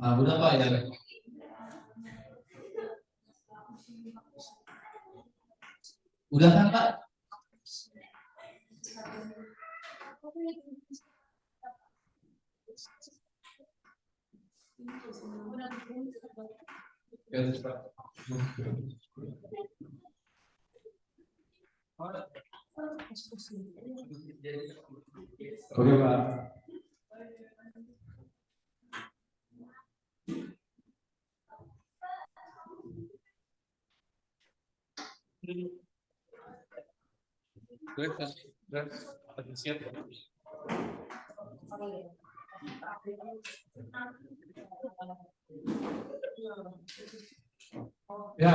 Nah, udah Pak ya. Udah kan Pak? Oke Pak. Ya.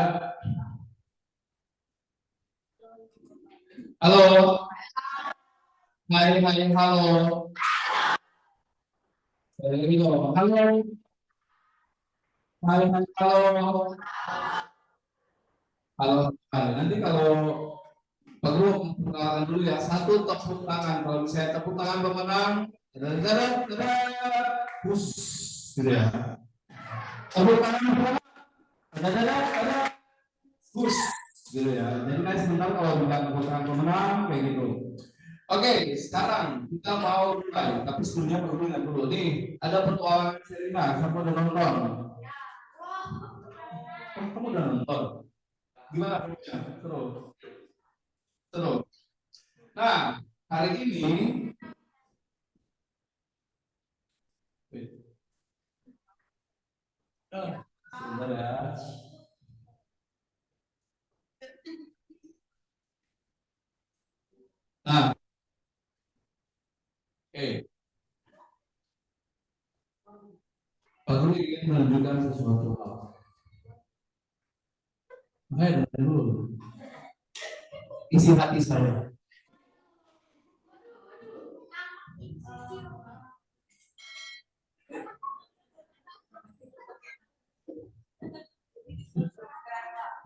Halo. Hai, halo. Halo. Hai, halo. Halo. Nanti kalau perlu perkenalan dulu ya. Satu tepuk tangan. Kalau misalnya tepuk tangan pemenang, push, gitu ya. Tepuk tangan pemenang, push, gitu ya. Jadi kan sebentar kalau bukan tepuk tangan pemenang kayak gitu. Oke, sekarang kita mau mulai. Tapi sebelumnya perlu ingat dulu nih. Ada petualangan Serina. Siapa udah nonton? Kamu udah nonton? Gimana? Seru. Seru. Nah, hari ini sebentar ya. Nah, aku ingin menunjukkan sesuatu hal. Makanya dulu isi hati saya.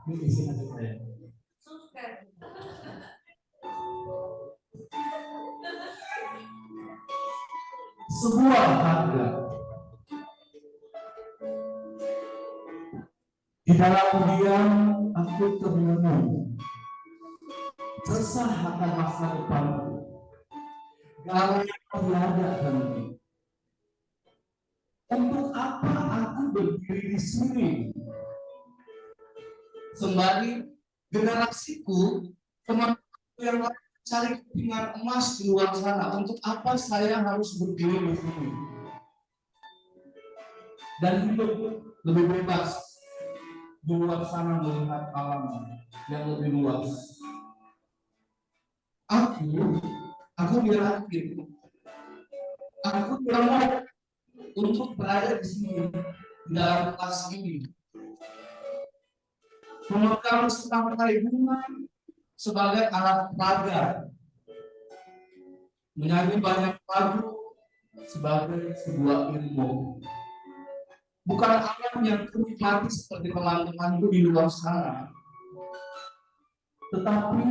Ini isi hati saya. Sebuah harga di dalam diam aku termenung, resah akan masa depanku, galau tiada henti. Untuk apa aku berdiri di sini? Sembari generasiku, teman yang cari kepingan emas di luar sana, untuk apa saya harus berdiri di sini? Dan hidup lebih bebas di luar sana melihat alam yang lebih luas. Aku yakin, aku tidak mau untuk berada di sini di dalam kelas ini, memegang setangkai bunga sebagai alat peraga, menyanyi banyak lagu sebagai sebuah ilmu. Bukan alam yang menikmati seperti teman-temanku di luar sana, tetapi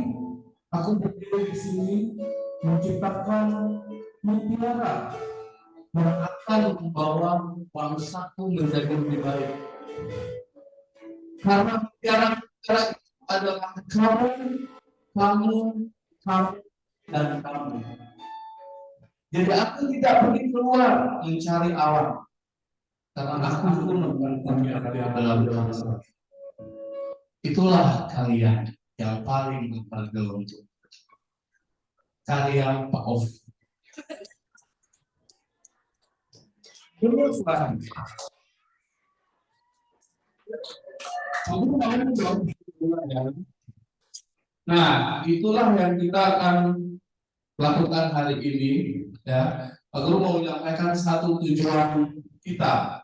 aku berdiri di sini menciptakan mutiara yang akan membawa bangsaku menjadi lebih baik. Karena mutiara adalah kamu, dan kamu. Jadi aku tidak pergi keluar mencari alam, karena aku pun mempunyai dalam bangsa. Itulah kalian yang paling berharga untuk karya Pak Ovi. Nah, itulah yang kita akan lakukan hari ini. Ya, Pak Guru mau menyampaikan satu tujuan kita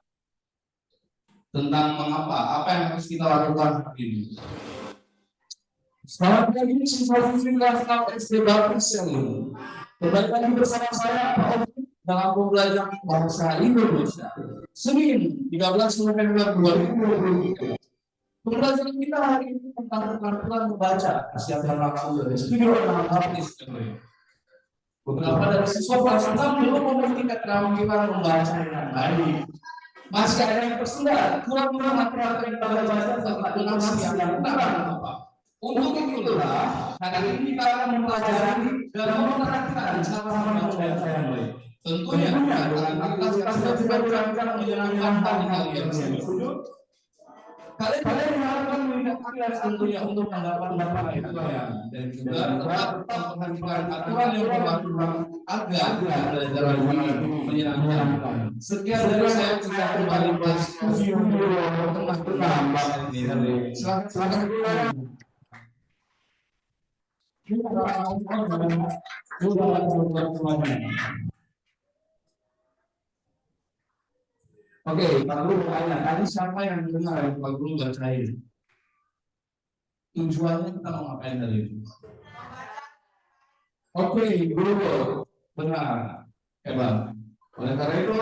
tentang mengapa, apa yang harus kita lakukan hari ini. Selamat pagi siswa-siswi kelas 6 SD Baptis yang ini. Kembali lagi bersama saya Pak Ovi dalam pembelajaran bahasa Indonesia. Senin 13 November 2023. Pembelajaran kita hari ini tentang keterampilan membaca. Siapkan langsung dari studio dengan Baptis. Beberapa dari siswa kelas 6 belum memiliki keterampilan membaca dengan baik. Masih ada yang tersendat, kurang-kurang materi pada belajar tentang donasi yang kurang apa. Untuk itulah hari ini kita akan mempelajari dan menerapkan cara membaca yang baik. Tentunya dengan aktivitas yang sudah kita berikan menyenangkan hati kalian semua. Kalian diharapkan melihat aktivitas tentunya untuk mendapat kalian dan juga tetap memperhatikan aturan yang berlaku agar pembelajaran ini menyenangkan. Sekian dari saya, kita kembali ke studio tengah-tengah. Silakan. Oke, Pak Guru bertanya, tadi siapa yang dengar Pak Guru bacain? Tujuannya kita mau ngapain tadi? Oke, Guru, benar, hebat. Oleh karena itu,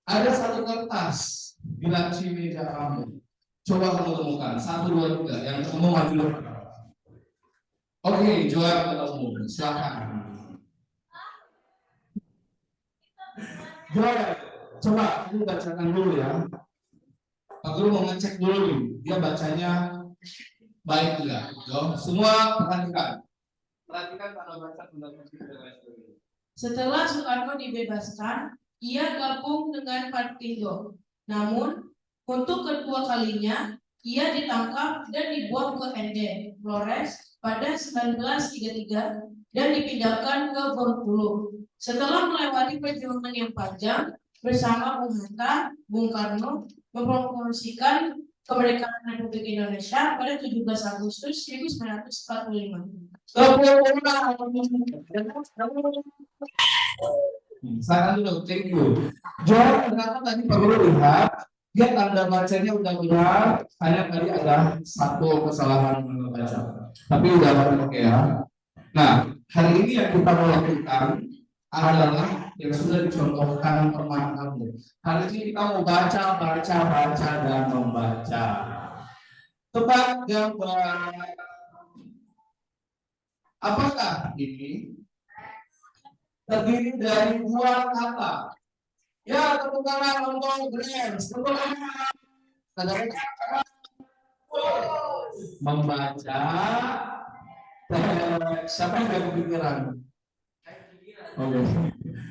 ada satu kertas di laci meja kamu. Coba kamu temukan 1, 2, 3 yang kamu maju. Oke, jawab ketemu. Silakan. Jawab. Coba kamu bacakan dulu ya. Pak Guru mau ngecek dulu dia bacanya baik enggak. Semua perhatikan. Perhatikan kalau baca pendapat. Setelah Soekarno dibebaskan, ia gabung dengan Partindo. Namun, untuk kedua kalinya, ia ditangkap dan dibuang ke Ende, Flores pada 1933 dan dipindahkan ke Bengkulu. Setelah melewati perjuangan yang panjang, bersama Bung Hatta, Bung Karno mempromosikan kemerdekaan Republik Indonesia pada 17 Agustus 1945. Saran dulu, thank you. Jawab ternyata tadi Pak Guru lihat dia tanda bacanya udah benar, hanya tadi ada satu kesalahan membaca. Tapi udah oke ya. Nah, hari ini yang kita mau lakukan adalah yang sudah dicontohkan teman kamu. Hari ini kita mau baca, dan membaca. Tebak gambar. Apakah ini terdiri dari 2 kata? Ya, tepuk tangan untuk Grants. Membaca teks. Siapa yang ada kepikiran? Oke.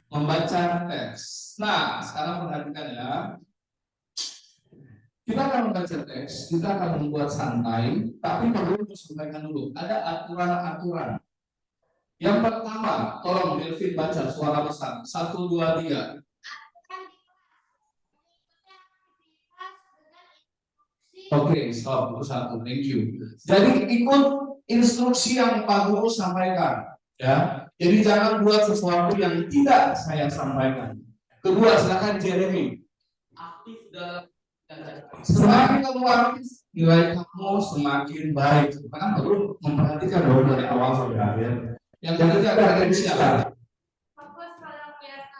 Membaca teks. Nah, sekarang perhatikan ya. Kita akan membaca teks, kita akan membuat santai, tapi perlu disampaikan dulu. Ada aturan-aturan. Yang pertama, tolong Melvin baca suara besar. 1, 2, 3. Oke, stop. 1, thank you. Jadi ikut instruksi yang Pak Guru sampaikan, ya. Jadi jangan buat sesuatu yang tidak saya sampaikan. Kedua, silakan Jeremy. Aktif dalam semakin kamu aktif, nilai kamu semakin baik. Karena perlu memperhatikan dulu dari awal sampai akhir. Yang ketiga kredensial.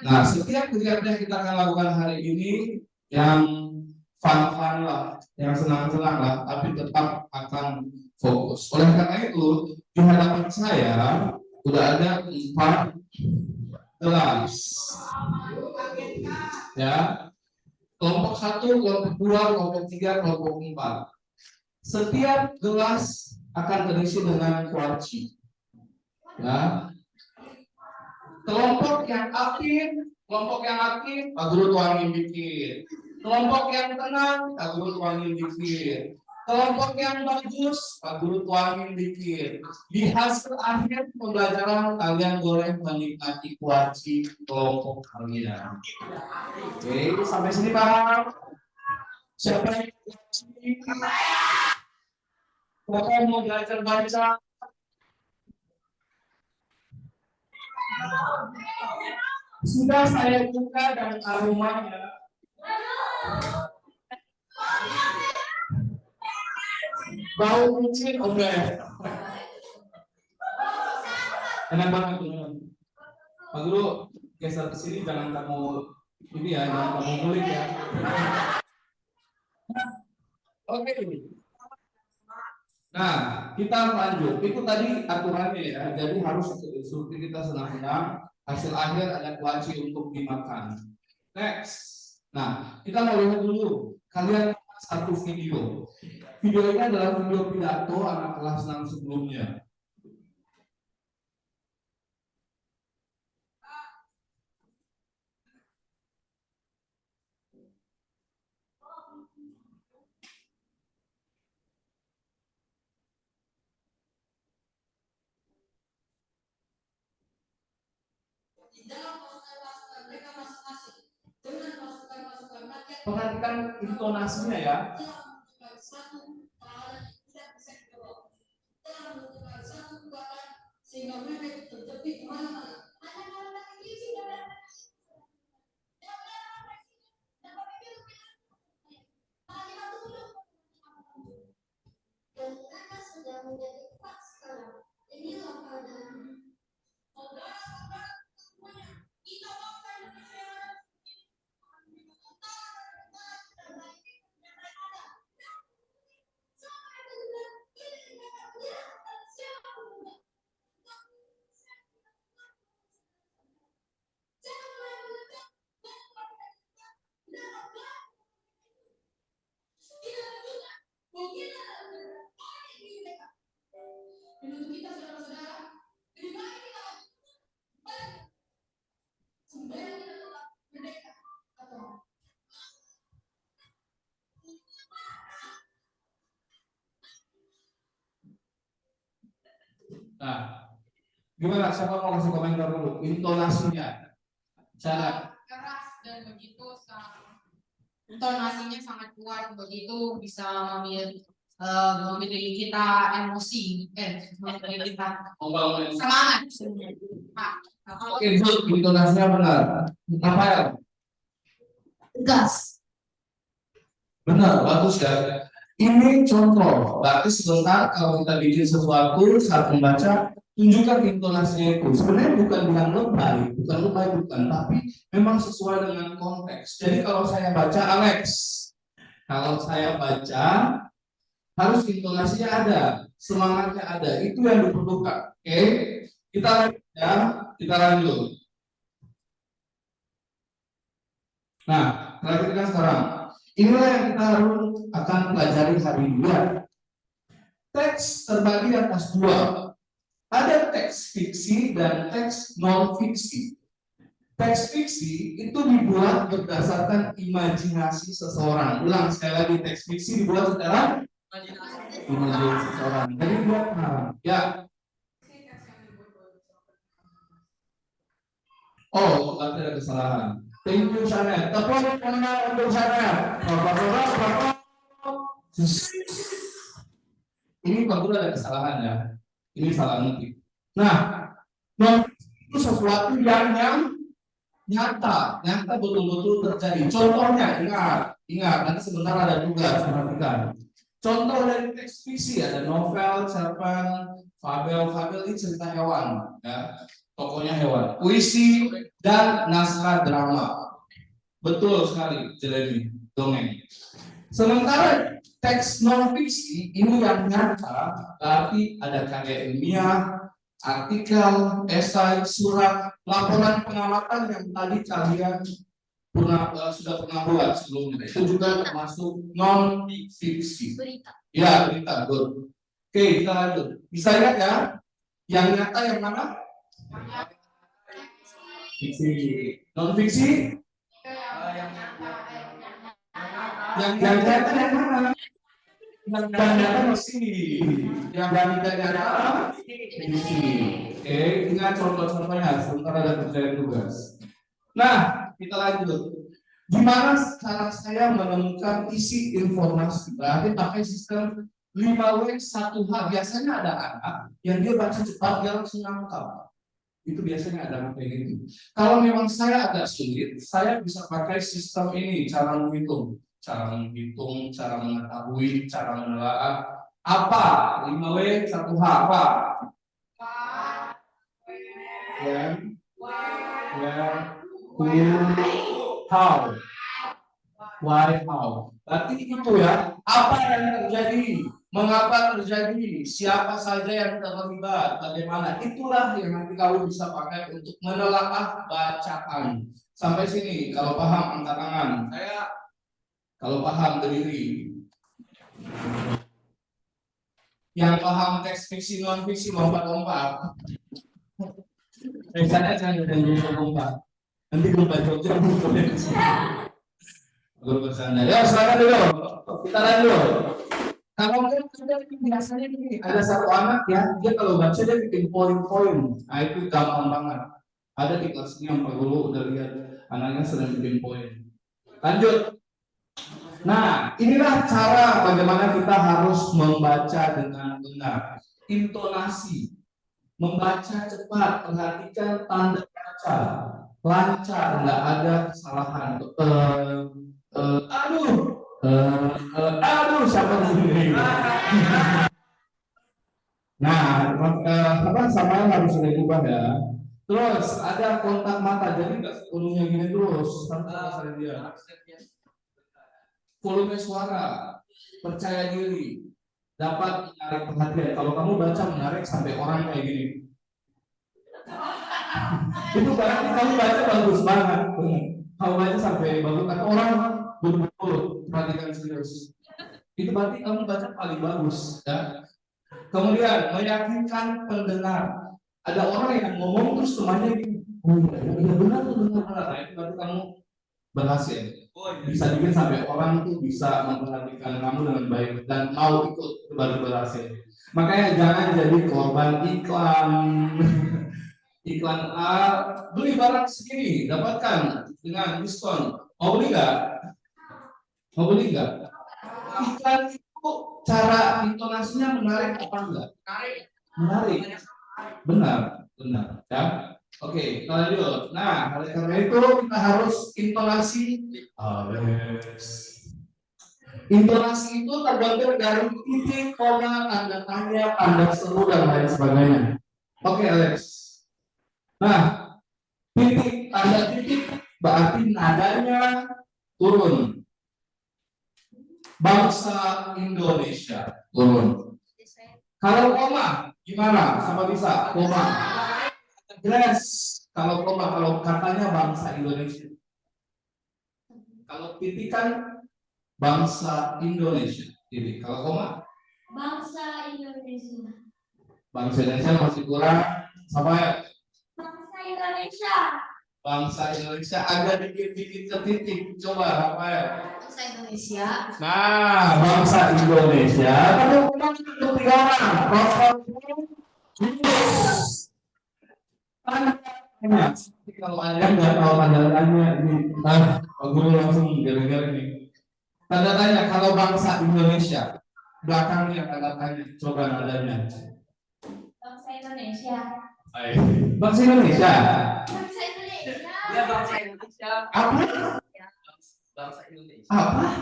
Nah, setiap kegiatan yang kita akan lakukan hari ini yang fun-fun lah, yang senang-senang lah, tapi tetap akan fokus. Oleh karena itu, di hadapan saya udah ada 4 gelas. Ya. Kelompok 1, kelompok 2, kelompok 3, kelompok 4. Setiap gelas akan terisi dengan kuarci. Ya. Kelompok yang aktif, Pak Guru tuangin dikit. Kelompok yang tenang, Pak Guru tuangin dikit. Kelompok yang bagus, Pak Guru tuangin dikit. Di hasil akhir pembelajaran kalian boleh menikmati kuarci kelompok kalian. Oke, sampai sini Pak. Siapa yang mau belajar baca? Sudah saya buka dan aromanya. Bau kucing, oke. Enak banget teman. Pak Guru geser ke sini, jangan kamu ini ya, jangan kamu ngulik ya. Oke. Nah, kita lanjut. Itu tadi aturannya ya. Jadi harus seperti kita senang-senang. Hasil akhir ada kuaci untuk dimakan. Next. Nah, kita mau lihat dulu. Kalian satu video. Video ini adalah video pidato anak kelas 6 sebelumnya. Perhatikan intonasinya ya. Sehingga mereka terjepit kemana-mana. Dan mereka sudah menjadi kuat sekarang. Inilah keadaan. Saudara-saudara semuanya, kita bangsa Indonesia menurut kita saudara-saudara, lebih baik kita sebenarnya kita tetap merdeka atau nah, gimana? Siapa mau kasih komentar dulu? Intonasinya, cara keras dan begitu intonasinya sangat kuat, begitu bisa memiliki kita emosi, memiliki kita semangat. Oke, intonasinya benar. Rafael, Tegas. benar, bagus ya. Ini contoh, berarti sebentar kalau kita bikin sesuatu saat membaca, tunjukkan intonasinya itu. Sebenarnya bukan bilang lebay, bukan, tapi memang sesuai dengan konteks. Jadi kalau saya baca Alex, kalau saya baca harus intonasinya ada, semangatnya ada, itu yang diperlukan. Oke, kita lanjut ya, kita lanjut. Nah, perhatikan sekarang. Inilah yang kita akan pelajari hari ini. Teks terbagi atas dua. Ada teks fiksi dan teks non fiksi. Teks fiksi itu dibuat berdasarkan imajinasi seseorang. Ulang sekali lagi, teks fiksi dibuat secara imajinasi seseorang. Jadi buat ya. Oh, berarti ada kesalahan. Thank you, Shanet. Tepuk tangan untuk Shanet. Ini tentu ada kesalahan ya. Ini salah ngetik. Nah, itu sesuatu yang nyata betul-betul terjadi. Contohnya, ingat, nanti sebentar ada tugas, perhatikan. Contoh dari teks fiksi ada novel, cerpen, fabel ini cerita hewan, ya. Tokohnya hewan, puisi dan naskah drama. Betul sekali, Jeremy, dongeng. Sementara teks non fiksi ini yang nyata, berarti ada karya ilmiah, artikel, esai, surat, laporan pengamatan yang tadi kalian sudah pernah buat sebelumnya. Itu juga termasuk non fiksi. Berita. Ya, berita, good. Oke, kita lanjut. Bisa lihat ya, yang nyata yang mana? Fiksi. Non fiksi? Yang nyata yang mana? Yang nyata fiksi. Yang tidak nyata fiksi. Oke, ingat contoh-contohnya. Sebentar ada kerjaan tugas. Nah, kita lanjut. Gimana cara saya menemukan isi informasi? Berarti pakai sistem 5W 1H. Biasanya ada anak yang dia baca cepat, dia langsung nangkap. Itu biasanya ada kayak gitu. Kalau memang saya agak sulit, saya bisa pakai sistem ini, cara menghitung, cara mengetahui, cara menelaah. Apa? 5W 1H apa? When, who, how, why, how. Berarti itu ya, apa yang terjadi, Mengapa terjadi? Siapa saja yang terlibat? Bagaimana? Itulah yang nanti kamu bisa pakai untuk menelaah bacaan. Sampai sini, kalau paham angkat tangan. Kalau paham berdiri. Yang paham teks fiksi non fiksi lompat-lompat. Saya jangan lompat. Nanti lompat jauh-jauh. Guru bercanda. Ya, silakan dulu. Kita lihat dulu. Kalau mungkin biasanya gini, ada satu anak ya, dia kalau baca dia bikin poin-poin. Nah itu gampang banget. Ada di kelas ini yang Pak Guru udah lihat anaknya sedang bikin poin. Lanjut. Nah, inilah cara bagaimana kita harus membaca dengan benar. Intonasi. Membaca cepat, perhatikan tanda baca. Lancar, nggak ada kesalahan. Aduh, siapa sendiri? Nah, sama harus dirubah ya. Terus ada kontak mata, jadi nggak sepenuhnya gini terus. Dia. Volume suara, percaya diri, dapat menarik perhatian. Kalau kamu baca menarik sampai orang kayak gini, itu berarti kamu baca bagus banget. Kamu baca sampai bagus, atau orang betul-betul perhatikan serius. Itu berarti kamu baca paling bagus, ya. Kemudian meyakinkan pendengar. Ada orang yang ngomong terus temannya gini, oh iya benar. Nah, itu berarti kamu berhasil. Bisa bikin sampai orang tuh bisa memperhatikan kamu dengan baik dan mau ikut, baru berhasil. Makanya jangan jadi korban iklan. Iklan A, beli barang segini, dapatkan dengan diskon. Mau beli nggak? Iklan itu cara intonasinya menarik apa enggak? Menarik. Benar. Ya. Oke, kita lanjut. Nah, oleh karena itu kita harus intonasi. Intonasi itu tergantung dari titik, koma, tanda tanya, tanda seru dan lain sebagainya. Oke, Alex. Nah, tanda titik berarti nadanya turun. Bangsa Indonesia turun. Kalau koma gimana? Sama bisa koma. Jelas. Kalau koma, kalau katanya bangsa Indonesia. Kalau titik kan bangsa Indonesia. Titik. Kalau koma? Bangsa Indonesia. Bangsa Indonesia masih kurang. Sama ya? Bangsa Indonesia. Bangsa Indonesia agak dikit-dikit ke titik. Coba Rafael. Bangsa Indonesia. Nah, bangsa Indonesia. Kamu kurang untuk 3 orang. Kalau Anda nggak tahu tanda tanya ini, guru langsung gara-gara ini. Tanda tanya kalau bangsa Indonesia, belakangnya tanda tanya. Coba nadanya. Bangsa Indonesia. Bangsa Indonesia. Bangsa Indonesia. Ya bangsa Indonesia. Apa? Bangsa Indonesia. Apa?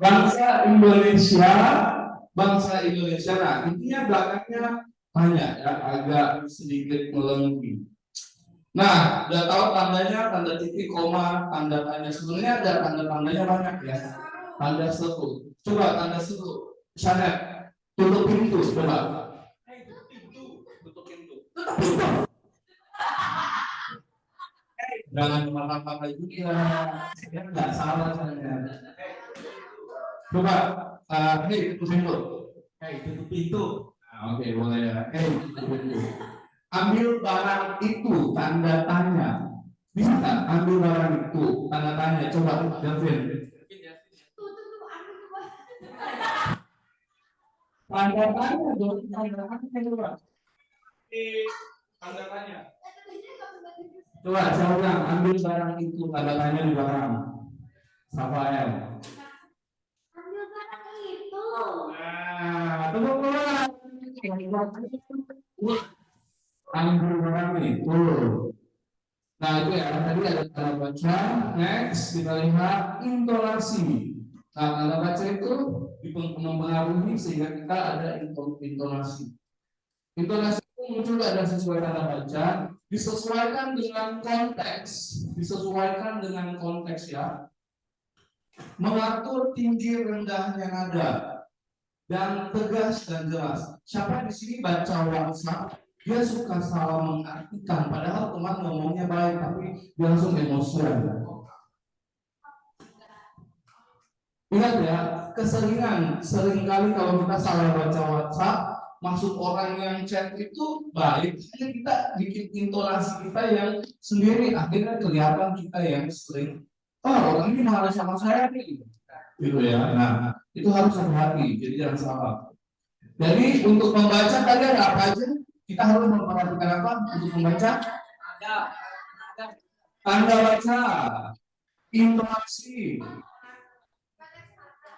Bangsa Indonesia. Bangsa Indonesia. Nah, intinya belakangnya tanya ya, agak sedikit melengking. Nah, udah tahu tandanya, tanda titik, koma, tanda tanya. Sebenarnya ada tanda-tandanya banyak ya. Tanda seru. Coba tanda seru. Misalnya, tutup pintu, coba. Tutup pintu. Jangan marah-marah juga. Saya nggak salah saya. Coba, tutup pintu. Tutup pintu. Nah, oke, boleh ya. Tutup pintu. Ambil barang itu, tanda tanya. Bisa nggak ambil barang itu, tanda tanya? Coba, Delvin. Tanda tanya dong, tanda tanya coba. Tanda tanya. Coba, saya ulang, ambil barang itu, tanda tanya di barang. Rafael. Ambil barang itu. Nah, tunggu pulang. Ambil barang itu. Nah itu ya, tadi ada tanda baca. Next kita lihat intonasi. Nah tanda baca itu mempengaruhi sehingga kita ada intonasi. Intonasi itu muncul ada sesuai tanda baca, disesuaikan dengan konteks, ya. mengatur tinggi rendahnya nada dan tegas dan jelas. Siapa di sini baca WhatsApp, dia suka salah mengartikan, padahal teman ngomongnya baik, tapi dia langsung emosian. Ingat ya, seringkali kalau kita salah baca WhatsApp, maksud orang yang chat itu baik, hanya kita bikin intonasi kita yang sendiri, akhirnya kelihatan kita yang sering, oh orang ini marah sama saya nih, gitu ya. Nah, itu harus hati-hati, jadi jangan salah. Jadi untuk membaca tadi ada apa aja? Kita harus memperhatikan apa untuk membaca? Tanda baca, intonasi,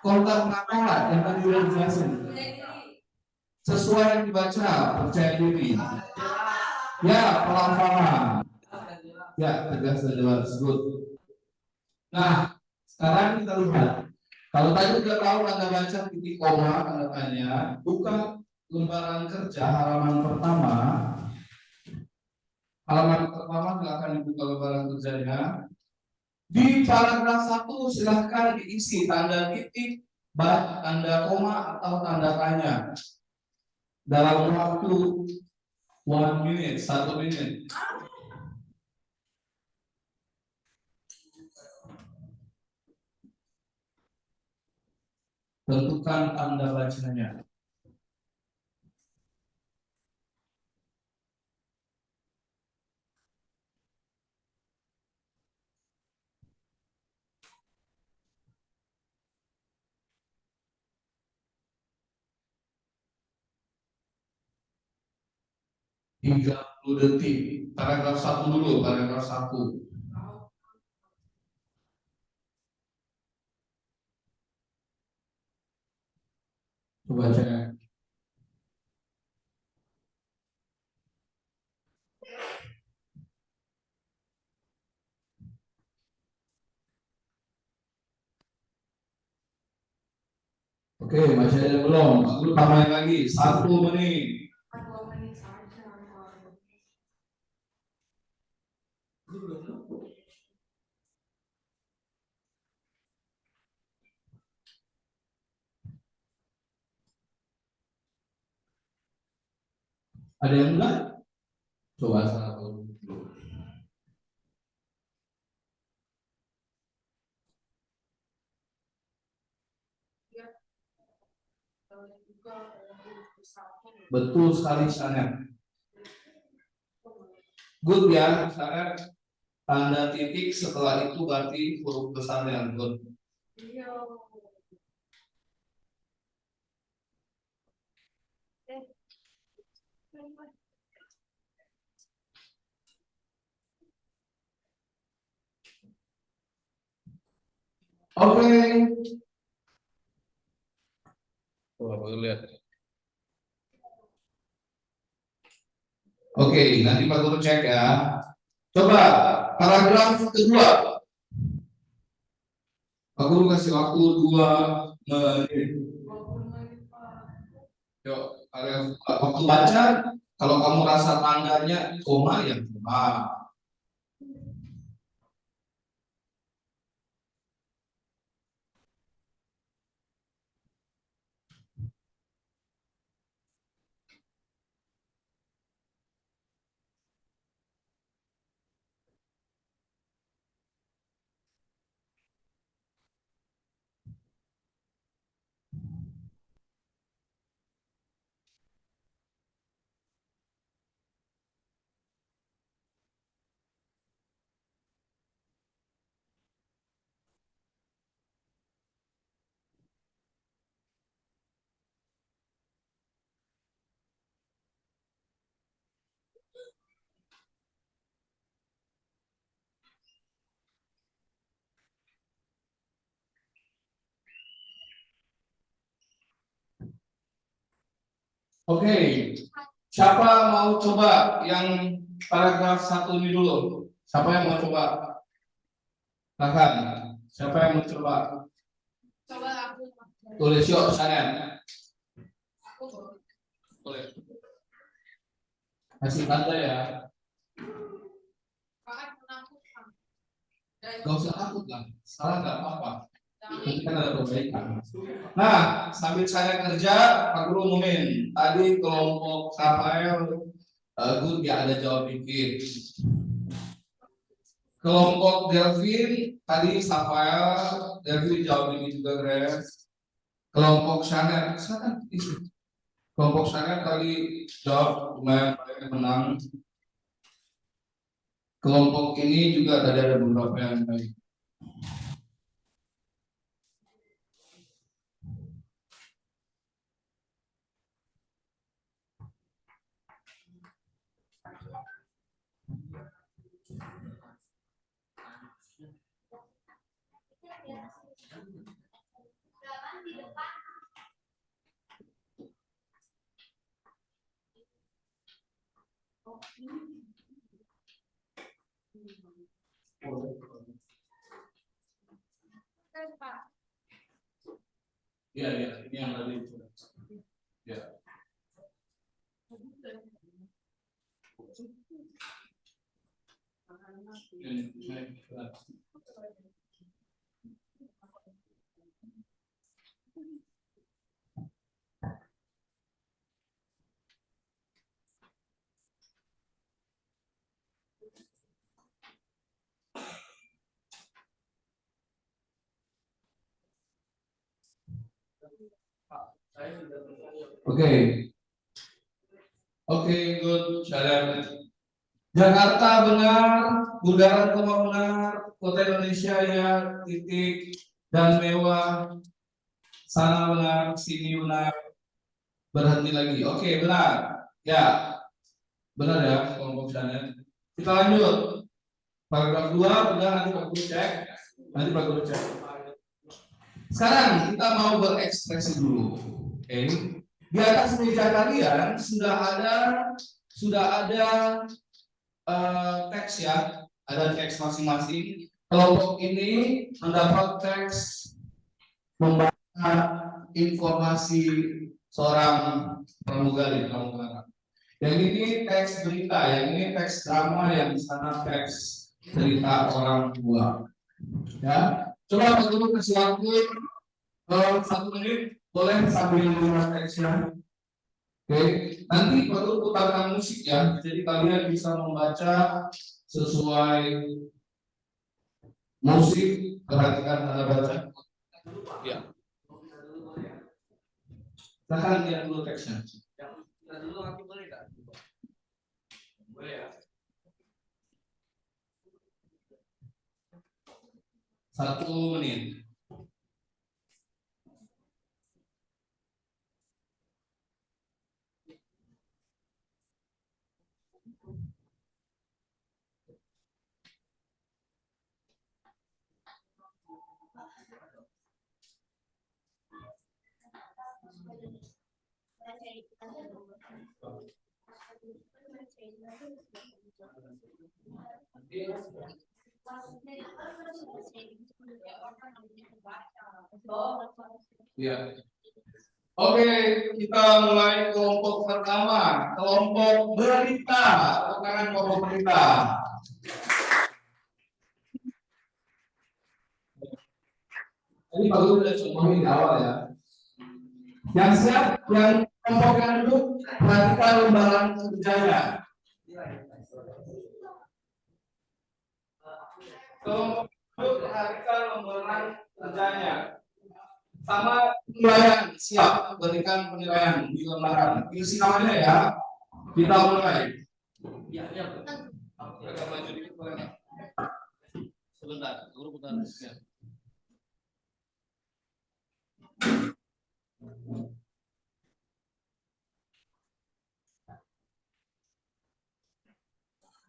kontak kata yang tadi sudah dijelasin. Sesuai yang dibaca, percaya diri. Ya, pelafalan. Ya, tegas dan jelas. Good. Nah, sekarang kita lihat. Kalau tadi sudah tahu tanda baca titik koma, tanda tanya, buka lembaran kerja halaman pertama. Halaman pertama silakan dibuka lembaran kerjanya. Di paragraf 1 silahkan diisi tanda titik, tanda koma atau tanda tanya dalam waktu 1 menit, 1 menit. Tentukan tanda bacanya. Tiga 30 detik. Paragraf 1 dulu, paragraf 1. Coba cek. Oke, masih ada belum? Aku tambahin lagi 1 menit. Ada yang enggak? Coba salah dulu. Betul sekali Sanet. Good ya, misalnya tanda titik setelah itu berarti huruf besar yang good. Oke. Coba boleh lihat. Oke, nanti Pak Guru cek ya. Coba paragraf kedua. Pak Guru kasih waktu 2 menit. Yuk, waktu baca, kalau kamu rasa tandanya koma ya koma. Oke, siapa mau coba yang paragraf 1 ini dulu? Siapa yang mau coba? Silakan. Siapa yang mau coba? Coba aku. Tulis yuk, sana. Boleh. Kasih tanda ya. Gak usah takut lah. Salah gak apa-apa. Nanti kan ada perbaikan. Nah, sambil saya kerja, Pak Guru ngomongin tadi kelompok Rafael, Gun ya ada jawab dikit. Kelompok Delvin tadi Rafael, Delvin jawab dikit juga Grace. Kelompok Chanel, kelompok Chanel tadi jawab lumayan menang. Kelompok ini juga tadi ada beberapa yang baik. Jalan di depan. Iya, iya, ini yang tadi. Ya. Oke. Oke, good. Shalom. Jakarta benar, Bundaran Kemang benar, Kota Indonesia ya, titik dan mewah. Sana benar, sini benar. Berhenti lagi. Oke, benar. Ya. Benar ya, kelompok sana. Kita lanjut. Paragraf 2 benar, nanti Pak Guru cek. Nanti Pak Guru cek. Sekarang kita mau berekspresi dulu. Oke. Di atas meja kalian sudah ada teks ya, ada teks masing-masing. Kelompok ini mendapat teks membaca informasi seorang pramugari. Yang ini teks berita, yang ini teks drama, yang di sana teks cerita orang tua. Ya, coba Pak Guru kasih waktu 1 menit, boleh sambil melihat teksnya. Oke, nanti Pak Guru putarkan musik ya, jadi kalian bisa membaca sesuai musik. Perhatikan tanda baca. Ya. Silahkan lihat dulu teksnya. Dulu aku boleh nggak? Boleh ya. 1 menit. Ya. Oke, kita mulai kelompok pertama, kelompok berita. Bukan kelompok berita. Ini Pak Guru sudah contohin di awal ya. Yang siap, yang kelompok yang duduk, perhatikan lembaran kerjanya. Kelompok duduk, perhatikan lembaran kerjanya. Sama penilaian, siap berikan penilaian di lembaran. Isi namanya ya. Kita mulai. Ya, ya. Agak maju dikit boleh nggak? Sebentar, Guru putar. Ya.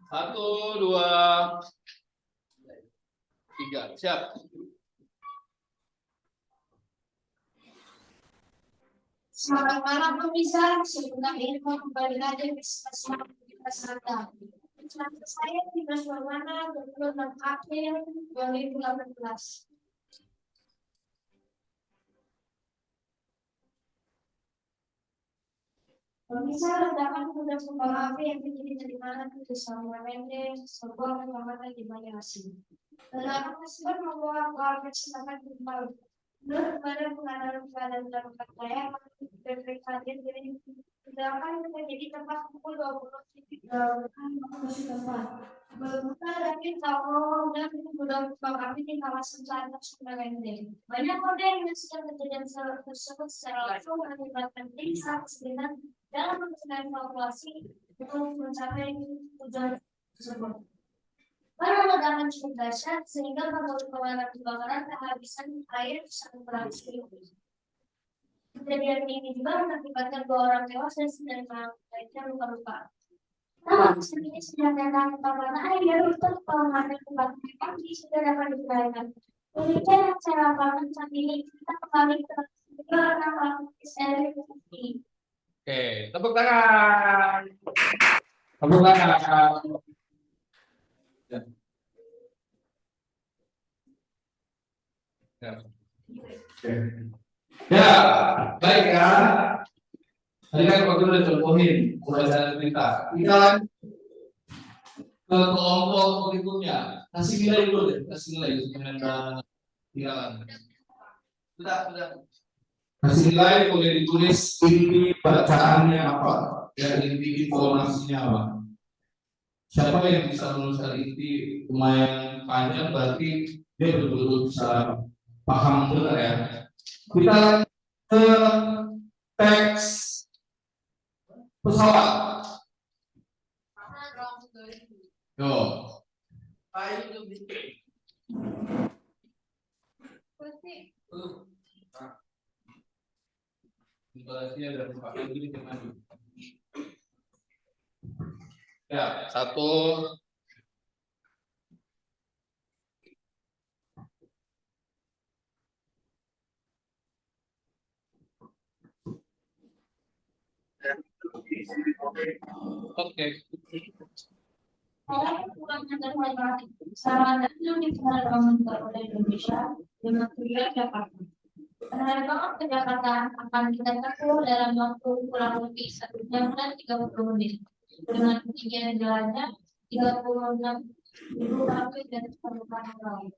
Satu, dua, tiga, siap. Selamat malam pemirsa, sebentar ini mau kembali lagi ke kita Anda. Saya Dimas Warwana, 26 April 2018. Pemirsa, ledakan gunung kembang api yang terjadi dari mana ke Samua Mende, sebuah kecamatan di Banyuasin. Ledakan tersebut membawa warga setempat kembali. Menurut pada pengadaan tempat saya, berprestasi dari sedangkan menjadi tempat pukul 20 lokasi tempat. Berbuka dari Tawo dan gudang kembang api di kawasan Selatan Sumbawa. Banyak kode yang sedang kejadian tersebut secara langsung mengakibatkan tim SAR sebenarnya dalam melakukan evakuasi untuk mencapai tujuan tersebut. Karena ledakan cukup dahsyat sehingga pengurus pemadam kebakaran kehabisan air saat beraksi. Kejadian ini juga mengakibatkan 2 orang tewas dan 9 orang lainnya luka-luka. Namun, ini sudah datang kemana air untuk pemadam kebakaran pagi sudah dapat digunakan. Demikian acara lapangan saat ini kita kembali ke lapangan SLI. Oke, tepuk tangan. Tepuk tangan. Ya. Ya. Oke. Ya, baik ya. Tadi kan waktu udah contohin pembelajaran kita. Kita lanjut ke kelompok berikutnya. Kasih nilai dulu deh, kasih nilai supaya ada tilangan. Sudah. Kasih nilai boleh ditulis inti bacaannya apa, dan inti informasinya apa. Siapa yang bisa menuliskan inti lumayan panjang berarti dia betul-betul bisa paham benar ya. Kita lanjut ke teks pesawat. Yo. Informasinya ada Pak ini gimana? Ya, 1. Oke. Selamat datang di penerbangan Garuda Indonesia dengan tujuan Jakarta. Penerbangan ke Jakarta akan kita tempuh dalam waktu kurang lebih 1 jam dan 30 menit dengan ketinggian jalannya 36.000 kaki dan permukaan laut.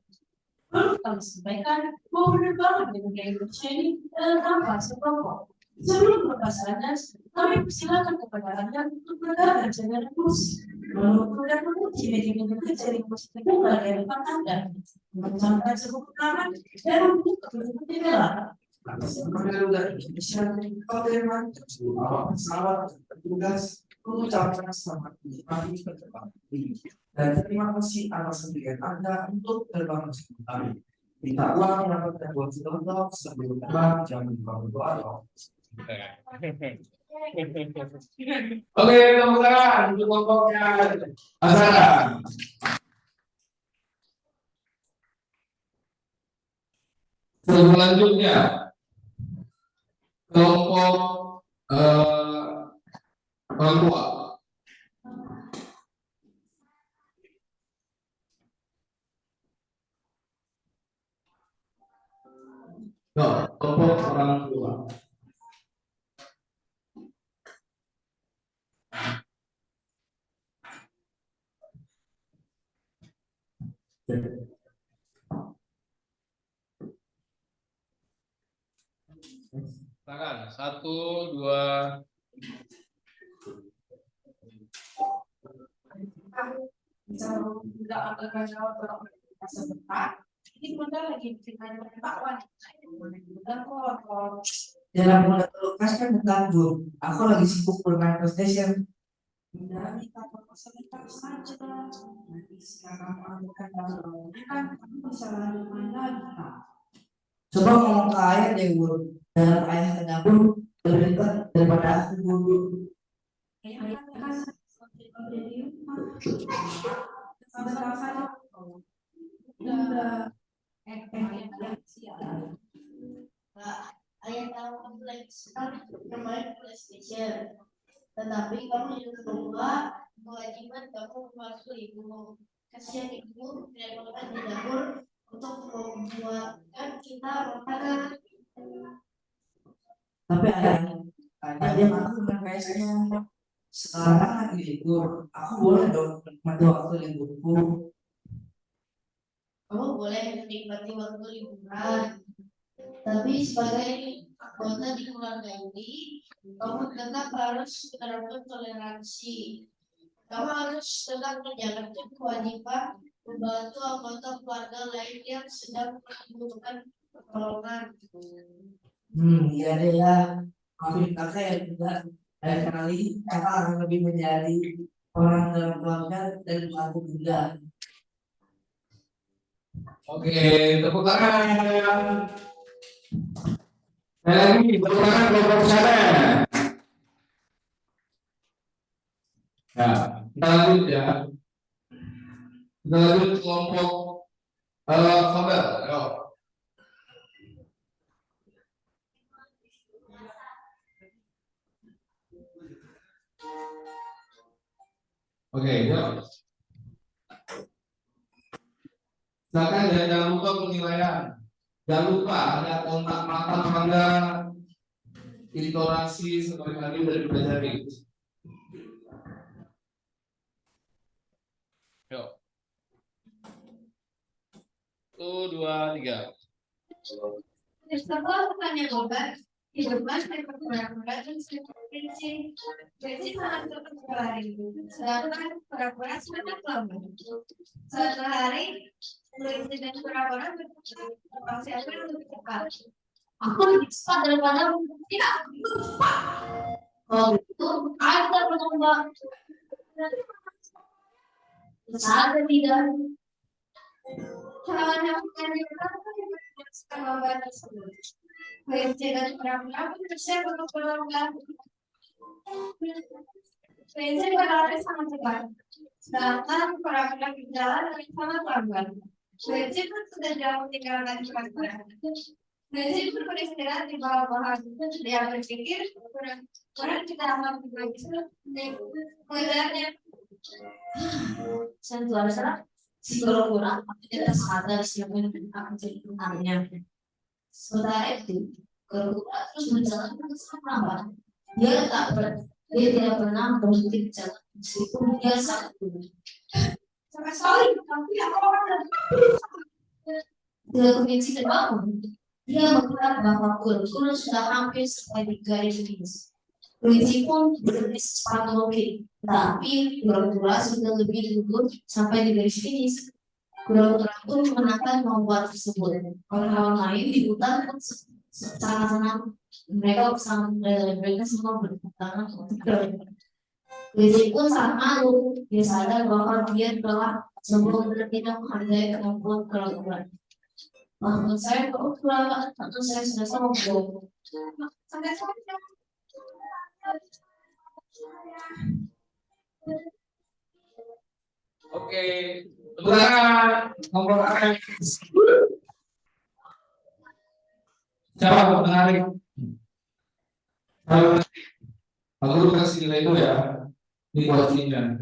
Perlu kami sampaikan bahwa penerbangan dengan gaya Indonesia ini adalah tanpa sepokok. Sebelum pembahasannya, kami persilakan kepada Anda untuk bergabung dengan kursi, mengukur dan menguji media-media kecil yang masih terbuka di depan Anda, mencapai sebuah keterangan dan membuka tutup jendela. Garuda Indonesia Kalimantan pesawat petugas mengucapkan selamat menikmati penerbangan ini dan terima kasih atas sediaan Anda untuk terbang bersama kami. Minta uang dapat terbuat sebentar sebelum terbang jangan dibawa. Oke, tepuk tangan untuk kelompoknya Azara. Selanjutnya kelompok orang tua. Kelompok orang tua. Tangan 1, 2. Tidak akan jawab sebentar. Ini benar lagi ceritanya Pak Wan. Dalam mulut Lukas kan mengganggu. Aku lagi sibuk bermain PlayStation. Tidak minta sebentar saja. Nanti sekarang kamu kan kamu bisa lanjut main lagi Pak. Coba ngomong ke ayah deh, Bu. Dalam ayah ke dapur lebih dekat daripada aku dulu. Ayah kan seperti di rumah. Sebentar saja. Udah. Ayah tahu kamu lagi senang bermain PlayStation, tetapi kamu yang kedua kewajiban kamu membantu ibu. Kasihan ibu tidak makan di dapur untuk membuatkan kita makanan. Tapi ayah dia malah bukan PS-nya. Sekarang lagi libur, aku boleh dong menikmati waktu liburku. Kamu boleh menikmati waktu liburan, Tapi sebagai anggota di keluarga ini, kamu tetap harus menerapkan toleransi. Kamu harus tetap menjalankan kewajiban membantu anggota keluarga lain yang sedang membutuhkan pertolongan. Iya deh ya. Maafin kakak ya juga. Lain kali kakak akan lebih menjadi orang dalam keluarga dan aku juga. Oke, tepuk tangan. Sekali lagi, tepuk tangan kelompok sana. Ya, kita lanjut ya. Kita lanjut kelompok Fabel. Ayo. Oke, yuk. Silakan ya, jangan lupa penilaian. Jangan lupa ada kontak mata pada intonasi seperti tadi udah dipelajari. Yuk. 1, 2, 3. Setelah pertanyaan obat, hidupkan pura-pura dan prinsip sangat cepat berlari. Sedangkan pura-pura sangat lama. Suatu hari, prinsip dan pura-pura bersiapkan untuk cepat. Aku lebih cepat daripada tidak. Kalau itu, ada mencoba. Saat tidak. Cara yang lambat tersebut. Prinsip dan pura-pura bersiap untuk berlomba. Prinsip berlari sangat cepat, sedangkan pura-pura berjalan dengan sangat lambat. Prinsip sudah jauh meninggalkan pura-pura. Prinsip beristirahat di bawah bahan. Dia berpikir pura-pura tidak akan begitu mudahnya. Sentuhan si pura-pura tidak sadar siapa yang akan jadi pengaruhnya. Sementara itu, pura-pura terus berjalan dengan sangat lambat. Dia tidak pernah berhenti berjalan meskipun dia sangat dulu. Sampai sekali, tapi aku akan tidak kondisi terbangun. Dia melihat bahwa pura-pura sudah hampir sampai di garis finish. Prinsip pun berhenti secepat mungkin, tapi pura-pura sudah lebih dulu sampai di garis finish. Pura-pura pun menangkan lomba tersebut. Kawan-kawan lain di hutan pun sangat senang. Mereka semua bertepuk tangan untuk pura-pura. Prinsip pun sangat malu. Dia sadar bahwa dia telah sebelum tidak menghargai kemampuan pura-pura. Maksud saya pura-pura atau saya sudah sama pura-pura. Sampai Oke, tepuk nomor A. Siapa menarik? Aku kasih nilai itu ya. Ini kuncinya.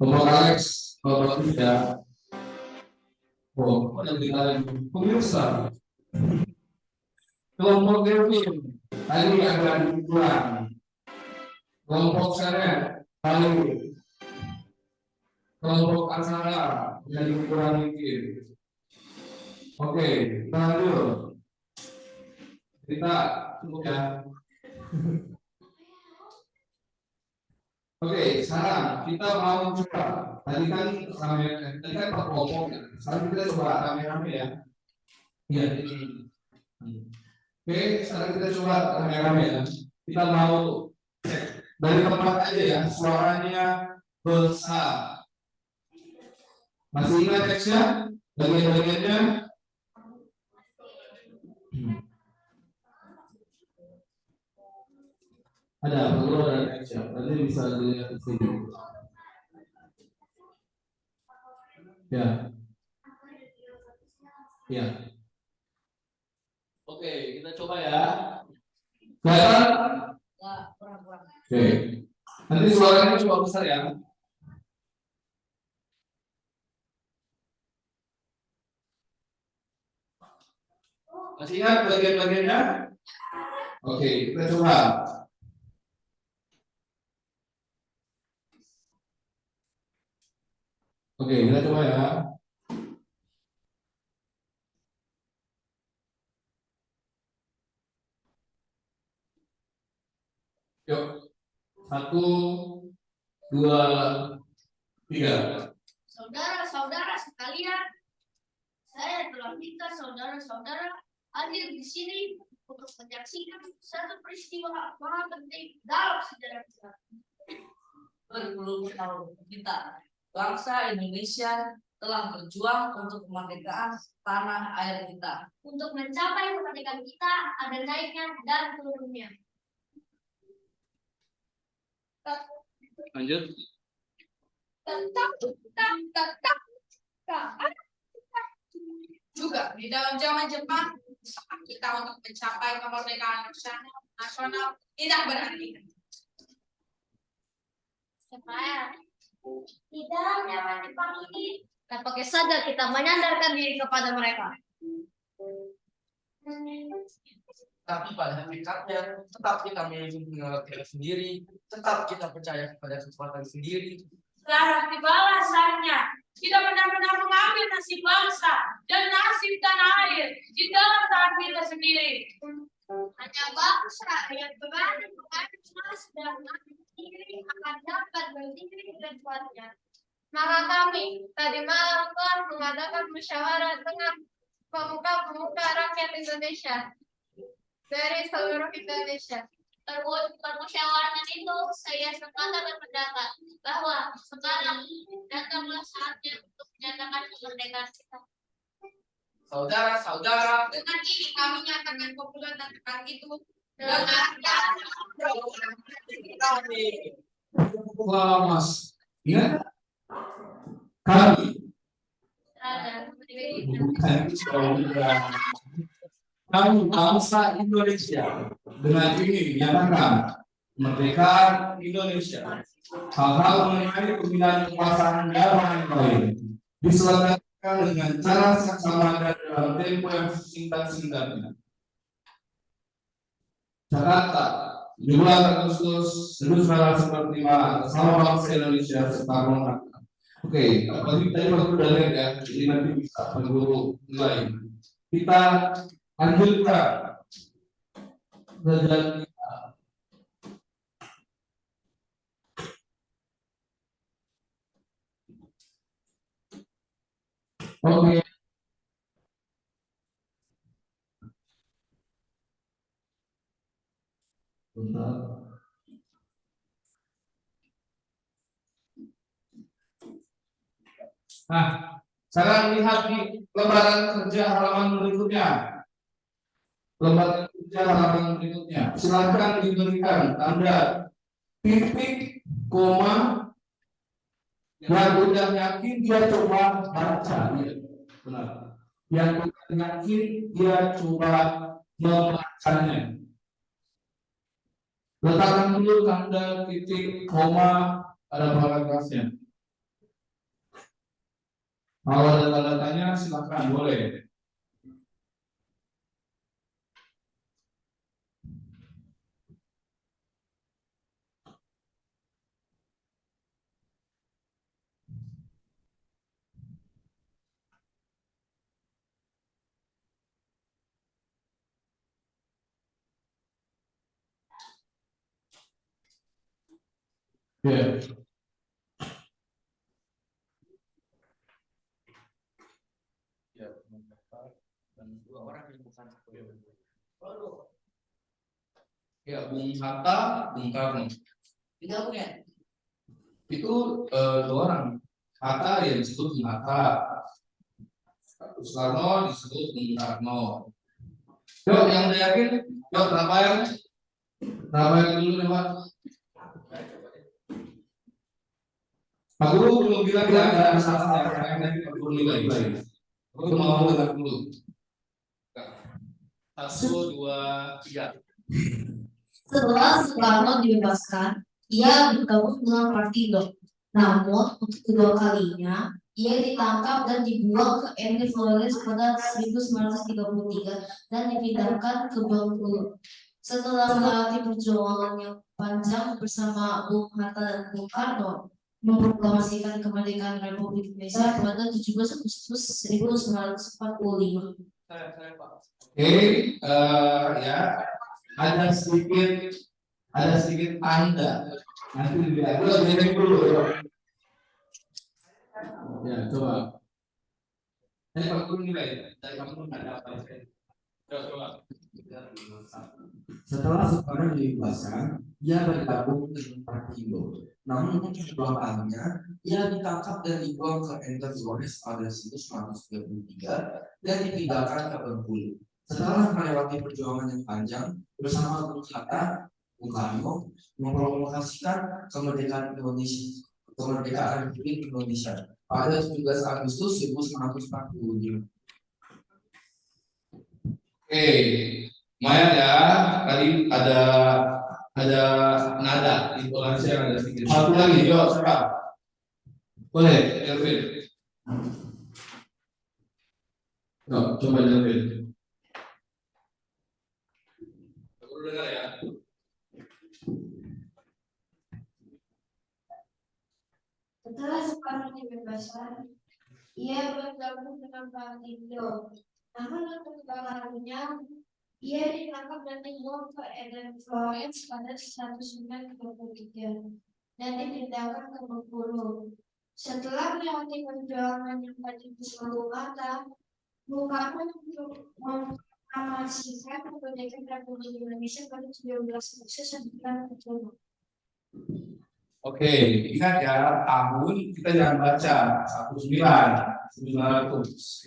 Kelompok Alex, kelompok tidak. Oh, yang dikalian pemirsa. Kelompok Kevin, tadi agak kurang. Kelompok Seret, tadi. Kelompok Aksara, yang kurang dikit. Oke, kita lanjut. Kita cukup ya. Oke, sekarang kita mau coba. Tadi kan per kelompok. Sekarang kita coba rame-rame ya. Iya, ini. Oke, sekarang kita coba rame-rame ya. Kita mau cek dari tempat aja ya. Suaranya besar. Masih ingat teksnya? Bagian-bagiannya? Ada perlu ada teksnya. Nanti bisa dilihat di sini. Ya. Ya. Oke, kita coba ya. Kelihatan? Oke. Nanti suaranya coba besar ya. Masih ingat bagian-bagiannya? Oke, kita coba. Oke, kita coba ya. 1, 2, 3. Saudara-saudara sekalian, saya telah minta saudara-saudara hadir di sini untuk menyaksikan satu peristiwa sangat penting dalam sejarah kita. Berpuluh tahun kita, bangsa Indonesia telah berjuang untuk kemerdekaan tanah air kita. Untuk mencapai kemerdekaan kita ada naiknya dan turunnya. Lanjut. Juga di dalam zaman Jepang, usaha kita untuk mencapai kemerdekaan nasional tidak berhenti. Di dalam zaman Jepang ini, tampaknya saja kita menyandarkan diri kepada mereka. Tapi pada hakikatnya tetap kita memiliki pengaruh kita sendiri, tetap kita percaya kepada kekuatan sendiri. Sekarang tibalah saatnya kita benar-benar mengambil nasib bangsa dan nasib tanah air di dalam tangan kita sendiri. Hanya bangsa yang berani mengambil nasib dan nasib diri akan dapat berdiri dan kuatnya. Maka kami tadi malam telah mengadakan musyawarah dengan pemuka-pemuka rakyat Indonesia dari seluruh Indonesia. Permusyawaratan itu saya sepakat berpendapat bahwa sekarang datanglah saatnya untuk menyatakan kemerdekaan kita. Saudara-saudara, Dengan ini kami nyatakan keputusan itu Wah, Mas. Ingat? Kami. Bukan saudara. Kami bangsa Indonesia dengan ini menyatakan kemerdekaan Indonesia. Hal-hal mengenai pembinaan kekuasaan negara yang lain diselenggarakan dengan cara seksama dan dalam tempo yang singkat-singkatnya. Jakarta, 17 Agustus 1945, atas nama bangsa Indonesia Soekarno Hatta. Oke, tadi waktu udah lihat ya, jadi nanti bisa berguru nilai. Kita lanjutkan belajar kita. Oke. Bentar. Nah, sekarang lihat di lembaran kerja halaman berikutnya. Lembaran kerja halaman berikutnya. Silakan diberikan tanda titik, koma, yang udah yakin dia coba baca. Ya, benar. Yang udah yakin dia coba membacanya. Letakkan dulu tanda titik, koma, ada paragrafnya. Kalau ada tanda tanya, silakan boleh. Ya. Dan 2 orang yang bukan Ya, Bung Hatta, Bung Karno. Tidak punya. Itu 2 orang. Hatta yang disebut Bung Hatta. Soekarno disebut Bung Karno. Yuk, yang udah yakin, yuk Rafael. Rafael dulu nih, Pak. Pak Guru belum bilang ya, ada masalah yang nanti Pak Guru nilai. Aku mau dengar dulu. 1, 2, 3. Setelah Soekarno dibebaskan, ia bergabung dengan Partido. Namun, untuk kedua kalinya, ia ditangkap dan dibuang ke Ende Flores pada 1933 dan dipindahkan ke Bengkulu. Setelah melewati perjuangan yang panjang bersama Bung Hatta dan Bung Karno, memproklamasikan kemerdekaan Republik Indonesia pada 17 Agustus 1945. Oke, ya ada sedikit tanda Nanti dilihat dulu. Ya, coba. Saya Pak Guru nilai. Dari kamu ada apa? Coba. Setelah Soekarno dibebaskan, ia bergabung dengan Partindo. Namun untuk kedua kalinya, ia ditangkap dan dibuang ke Enter Flores pada 1933 dan dipindahkan ke Bengkulu. Setelah melewati perjuangan yang panjang bersama Bung Hatta, Bung Karno memproklamasikan kemerdekaan Republik Indonesia pada 17 Agustus 1945. Oke, lumayan ya. Tadi ada nada intonasi yang ada sedikit. Satu lagi, yuk, siapa? Boleh, Elvin. Yuk, coba Elvin. Aku dengar ya. Setelah Soekarno dibebaskan, ia bergabung dengan Partindo. Namun untuk kedua kalinya, ia ditangkap dan dibuang ke Eden Florence pada 1933 dan dipindahkan ke Bengkulu. Setelah melewati perjuangan yang panjang bersama Hatta, Bung Karno memproklamasikan kemerdekaan Republik Indonesia pada 17 Agustus 1945. Oke, ingat ya, tahun kita jangan baca 1900.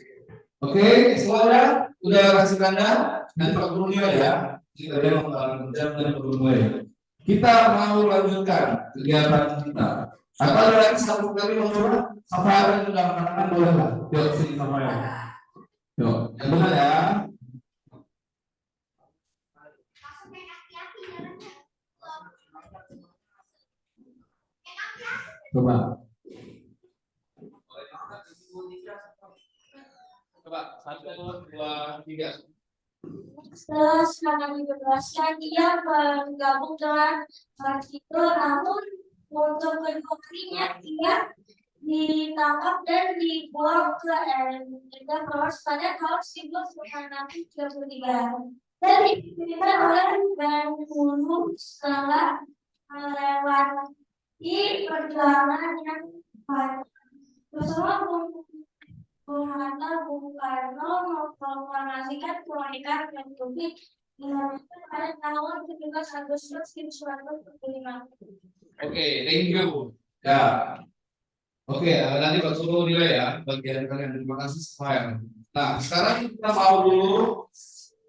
Oke, semuanya udah kasih tanda dan Pak Guru nilai ya. Kita dia mengembangkan jam dan Pak Guru nilai. Kita mau lanjutkan kegiatan kita. Atau ada lagi satu kali mencoba Safari yang sudah mengatakan boleh lah. Yuk sini Safari. Yuk, yang benar ya. Coba. Coba 1, 2, 3. Setelah Soekarno dibebaskan, ia bergabung dengan Partindo. Namun untuk kedua kalinya ia ditangkap dan dibuang ke Ender Flores pada tahun 1933 dan dipindahkan oleh Bengkulu setelah melewati perjuangan yang panjang bersama Bung Hatta, Bung Karno memproklamasikan kemerdekaan Republik Indonesia pada tahun 17 Agustus 1945. Oke, thank you. Ya. Oke, nanti Pak Guru nilai ya bagian kalian. Terima kasih Safari. Nah, sekarang kita mau dulu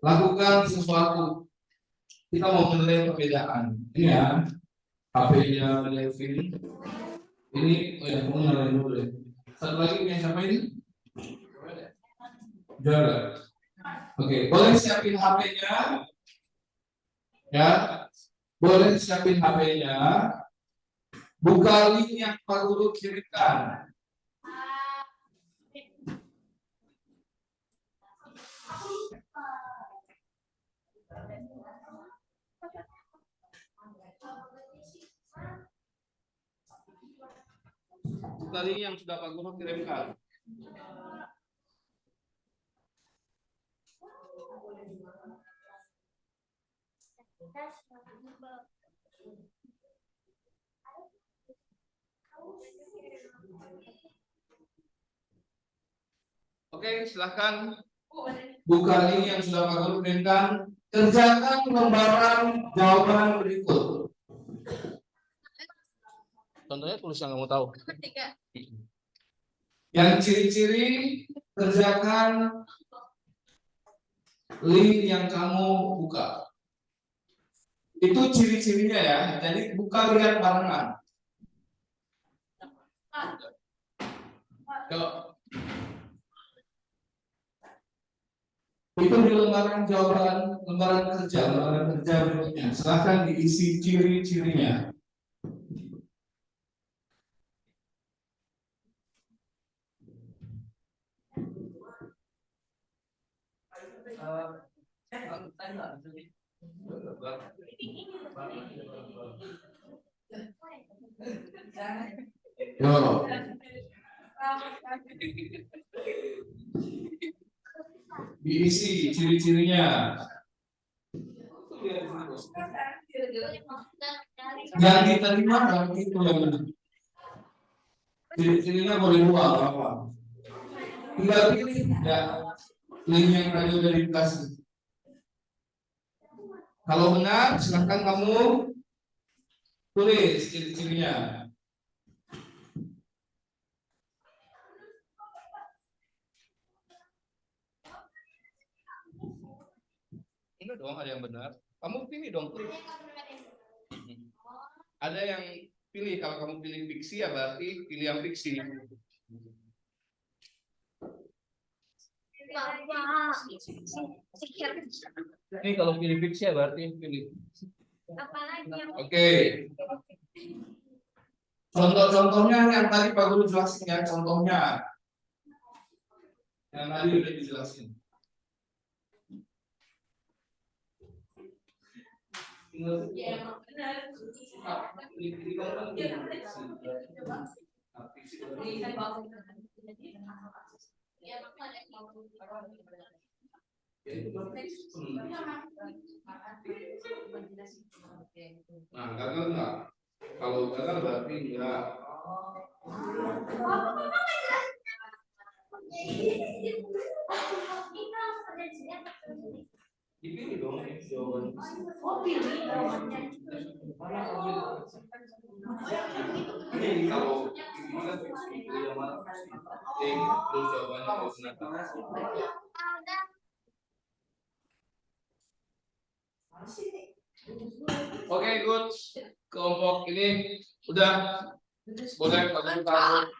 lakukan sesuatu. Kita mau menilai perbedaan. Ini ya, HP-nya Levin. Ini, oh ya, kamu nyalain dulu deh. Satu lagi punya siapa ini? Jaga. Oke, boleh siapin HP-nya. Ya, boleh siapin HP-nya. Buka link yang Pak Guru kirimkan. Buka link yang sudah Pak Guru kirimkan. Oke, silahkan buka link yang sudah Pak Guru kirimkan. Kerjakan lembaran jawaban berikut. Contohnya tulis yang kamu tahu. Yang ciri-ciri kerjakan link yang kamu buka. Itu ciri-cirinya ya. Jadi buka lihat barengan. Yuk. Itu di lembaran jawaban, lembaran kerja berikutnya. Silahkan diisi ciri-cirinya. Yo. Diisi ciri-cirinya. Yang diterima berarti itu yang benar. Ciri-cirinya boleh dua apa? Tinggal pilih ya. Pilih yang tadi udah dikasih. Kalau benar, silakan kamu tulis ciri-cirinya. Ini dong ada yang benar. Kamu pilih dong. Ada yang pilih. Kalau kamu pilih fiksi ya berarti pilih yang fiksi. Ini kalau pilih fiksi ya berarti pilih. Oke. Contoh-contohnya yang tadi Pak Guru jelasin ya, contohnya. Yang tadi udah dijelasin. Nah, gagal enggak? Kalau gagal berarti enggak. Dipilih dong jawaban. Oh, pilih jawabannya. Ini kalau ini kan fiksi, yang mana fiksi? Terus jawabannya harus benar. Oke, good. Kelompok ini udah boleh taruh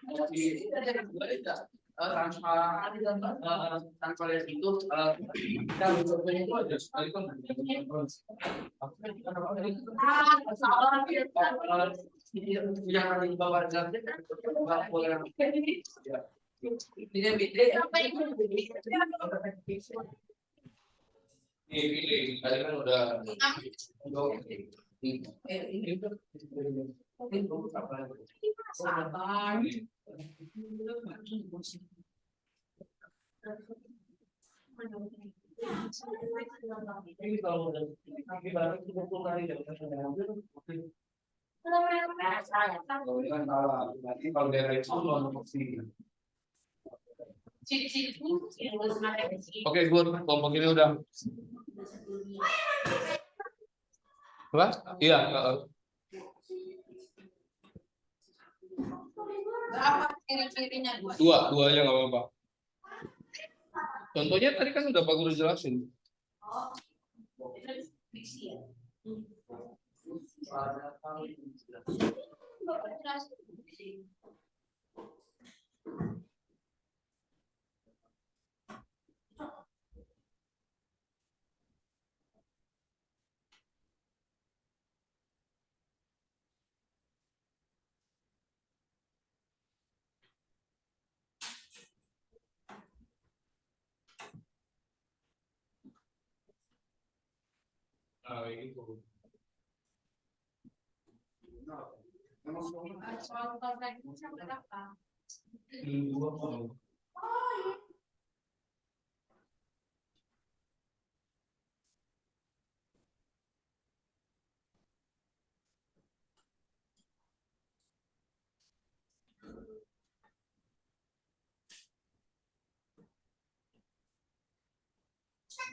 tanpa lihat itu kita mencoba itu aja sekali kan yang ada di bawah jalan boleh pilih tadi kan udah ini kalau udah baru 20 kali ya nanti kalau daerah itu mau fiksi. Oke, good. Kelompok ini udah. Apa? Iya. Berapa ciri-cirinya? Dua aja nggak apa-apa. Contohnya tadi kan udah Pak Guru jelasin. Fiksi ya. Nah, itu. Soal kontraknya sampai berapa?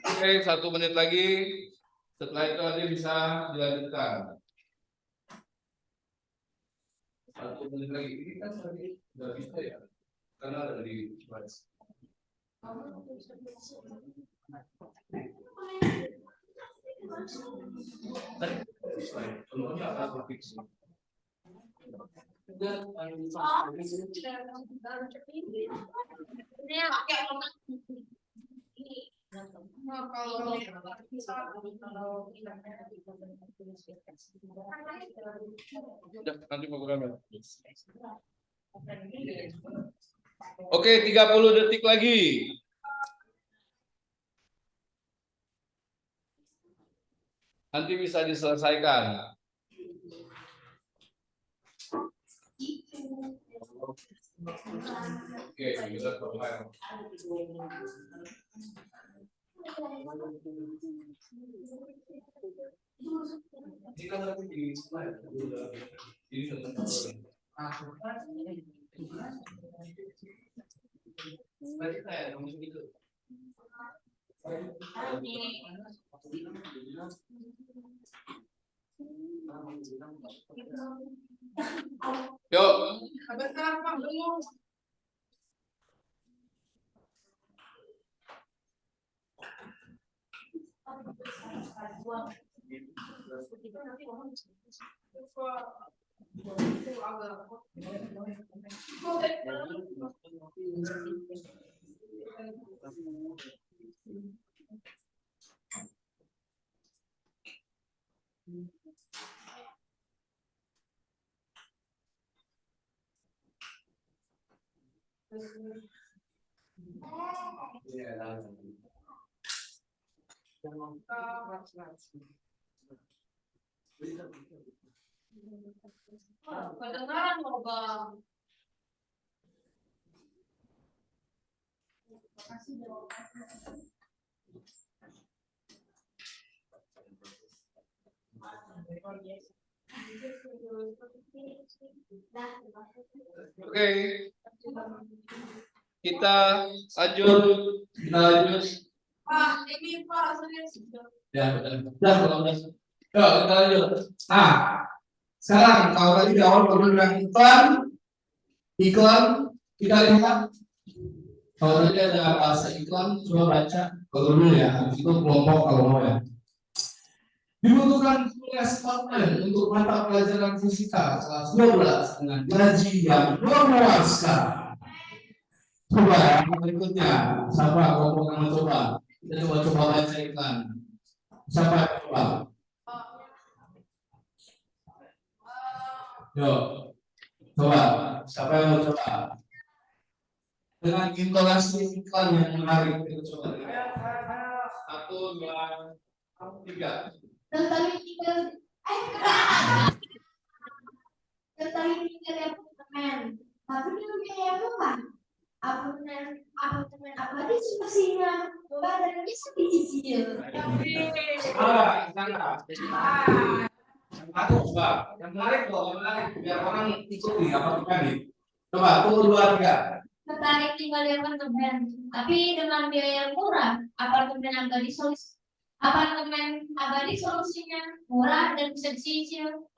Oke, 1 menit lagi. Setelah itu nanti bisa dilanjutkan. 1 menit lagi. Ini kan tadi udah bisa ya, karena ada di slides. Contohnya apa fiksi? Udah, nanti mau gambar. Oke, 30 detik lagi. Nanti bisa diselesaikan. Oke, bisa selesai. Ini kan lagi di slide. Ini tetap berarti saya dong gitu. Yuk. Kedengaran loh bang. Oke. Kita lanjut. Pak, ini Pak serius. Ya, udah kalau udah. Yuk, kita lanjut. Nah, sekarang kalau tadi di awal baru bilang iklan kita lihat. Kalau tadi ada bahasa iklan, coba baca dulu ya. Habis itu kelompok kalau mau ya. Dibutuhkan partner untuk mata pelajaran fisika kelas 12 dengan gaji yang memuaskan. Coba yang berikutnya, siapa kelompok yang mencoba? Kita coba baca iklan. Siapa yang coba? Yuk, coba. Siapa yang mau coba? Dengan intonasi iklan yang menarik, kita coba. 1, 2, 3. Tentang tinggal apartemen. Tapi dia biaya bukan. Apartemen apa sih pastinya? Badan bisa dicicil. Aku coba. Yang menarik loh, yang menarik. Biar orang ikut di apartemen nih. Coba, 1, 2, 3. Tertarik tinggal di apartemen, tapi dengan biaya yang murah. Apartemen solusinya murah dan bisa dicicil.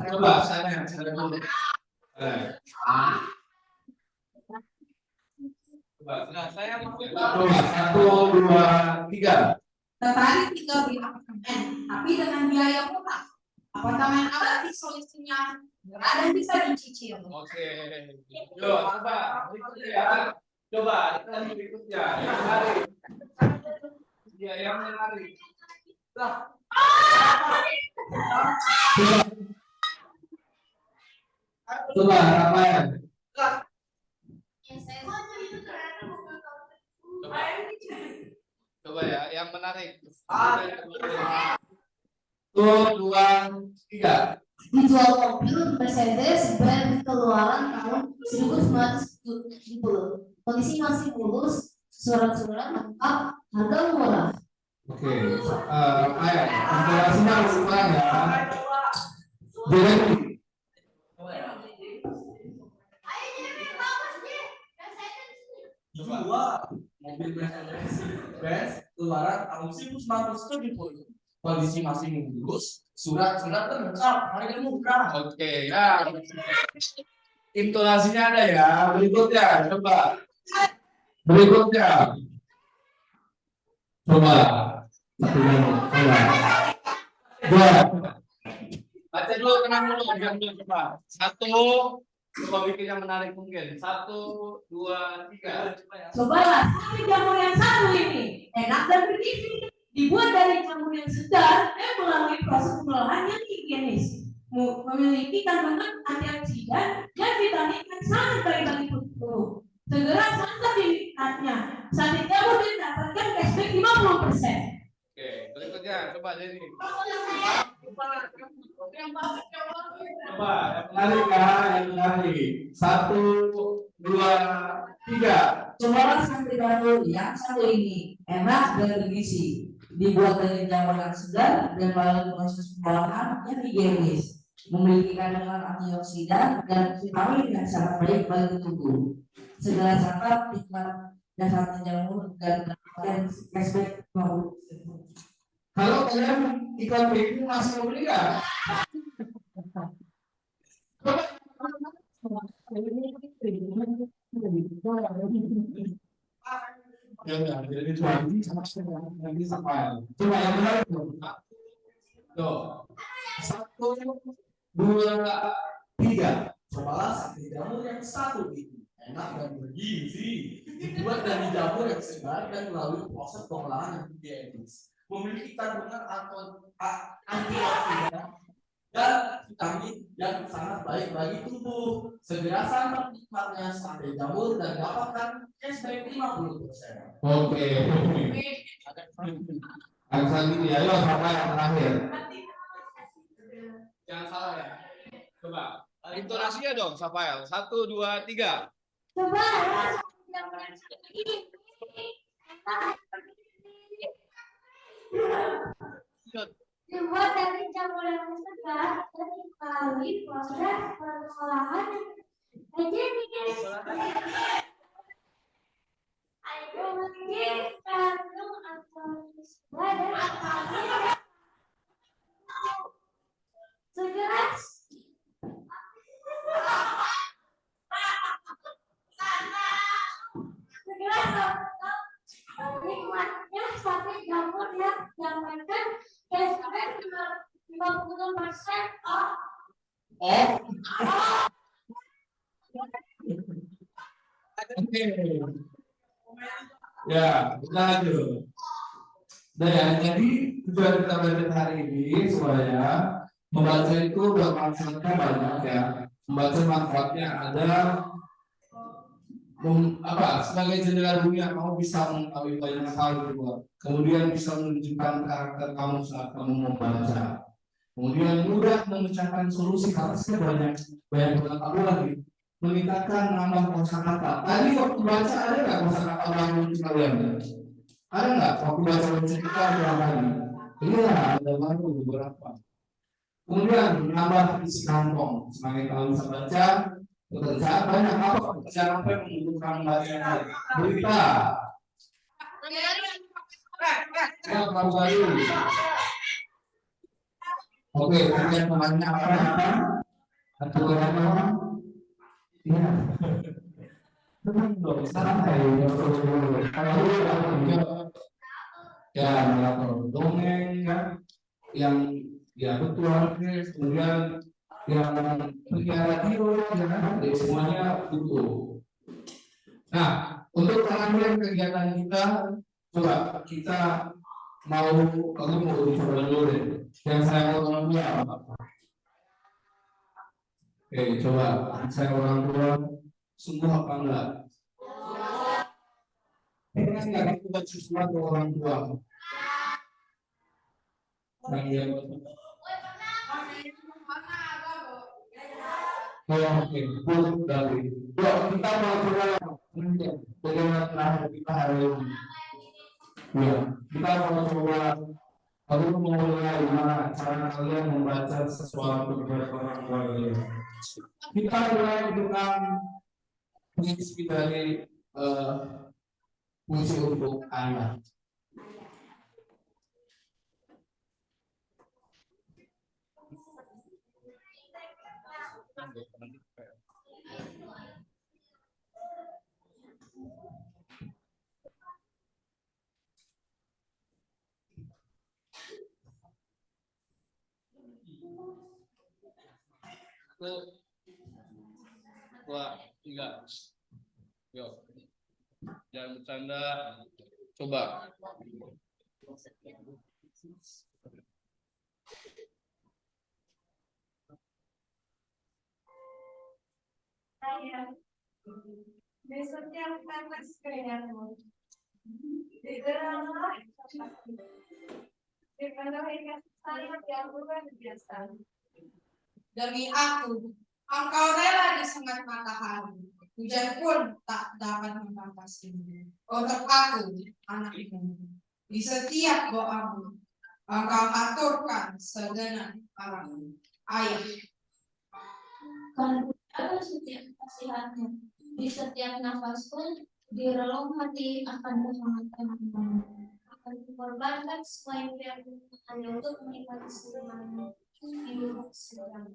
Coba sana dulu. Coba, saya mau coba 1, 2, 3. Tertarik tinggal di apartemen, tapi dengan biaya murah. Apartemen abadi solusinya murah dan bisa dicicil. Oke. Yuk, apa? Berikutnya ya. Coba kita berikutnya. Yang menarik. Ya, yang menarik. Coba apa ya? Coba ya, yang menarik. 1, 2, 3. Dijual mobil Mercedes Benz keluaran tahun 1970. Kondisi masih mulus, surat-surat lengkap, harga murah. Oke. Ayo, informasinya semua ya. Jadi Dua mobil Mercedes Benz keluaran tahun 1970. Kondisi masih mulus, surat-surat lengkap, harga murah. oke ya. Intonasinya ada ya. Berikutnya, coba. Berikutnya. Coba. Satu dulu. Coba. Baca dulu, tenang dulu. Diam dulu, coba. 1. Coba bikin yang menarik mungkin. 1, 2, 3. Cobalah cari jamur yang satu ini, enak dan bergizi. Dibuat dari jamur yang segar dan melalui proses pengolahan yang higienis. Memiliki kandungan antioksidan dan vitamin yang sangat baik bagi tubuh. Segera santap dinikmatnya. Saat dijamur mendapatkan cashback 50%. Oke, berikutnya coba jadi. Coba yang menarik ya, yang menarik. 1, 2, 3. Cobalah santri baru yang satu ini, enak dan bergizi. dibuat dari jamur yang segar dan melalui proses pengolahan yang higienis, memiliki kandungan antioksidan dan vitamin yang sangat baik bagi tubuh. Segala santap nikmat dasar jamur dan cashback mau. Kalau kalian iklan baby masih mau beli nggak? Ya nggak, jadi lagi sama. Coba yang benar itu. Tuh, 1, 2, 3. Cobalah sate jamur yang satu ini. Enak dan bergizi. Dibuat dari jamur yang segar dan melalui proses pengolahan yang higienis. Memiliki kandungan antioksidan dan vitamin yang sangat baik bagi tubuh. Segera santap nikmatnya sate jamur dan dapatkan cashback 50%. Oke. Harus lagi ya, ayo sampai yang terakhir. Jangan salah ya. Coba. Intonasinya dong, Safael. 1, 2, 3. Coba dibuat dari jamur yang segar dan melalui proses pengolahan higienis. Memiliki kandung antioksidan dan vitamin. Segera nikmatnya sate jamur yang dapatkan cashback 50% off. Oke. Ya, kita lanjut. Nah, ya, jadi tujuan kita belajar hari ini supaya membaca itu manfaatnya banyak ya. Membaca manfaatnya ada sebagai jendela dunia, kamu bisa mengetahui banyak hal juga. Kemudian bisa menunjukkan karakter kamu saat kamu membaca. Kemudian mudah memecahkan solusi harusnya banyak pengetahuan lagi. Meningkatkan nambah kosakata. Tadi waktu baca ada nggak kosakata baru kalian? Ada nggak waktu baca kita ada lagi? Iya, ada baru beberapa. Kemudian menambah isi kantong. Semakin kamu bisa baca, pekerjaan banyak apa? Pekerjaan apa yang membutuhkan bacaan? Berita. Ya, kamu baru. Oke, kemudian temannya apa? Atau apa? Iya. Tenang dong, santai. Ya, melakukan dongeng kan, yang ya betul. Kemudian yang punya radio, ya semuanya butuh. Nah, untuk pengambilan kegiatan kita, coba kita kamu mau dicoba dulu deh. Yang saya mau ngomongnya apa? Oke, coba saya orang tua sungguh apa enggak? Pernah nggak kita sesuatu orang tua? Oke, dari kita mau coba bagaimana terakhir kita hari ini? Ya, kita mau coba. Lalu mulai gimana cara kalian membaca sesuatu kepada orang tua kalian? Kita mulai dengan mengisi dari puisi untuk anak. Dua, 3. Yuk. Jangan bercanda. Coba. Besoknya panas kayakmu. Di dalam yang luar biasa. Demi aku, engkau rela disengat matahari. Hujan pun tak dapat membatasimu. Untuk aku, anak ibu. Di setiap doamu, engkau aturkan segenap orang ayah. Karena ada setiap kasihannya, di setiap nafasku, di relung hati akan menghormatkan akan dikorbankan semua impian hanya untuk menikmati semuanya hidup sedang.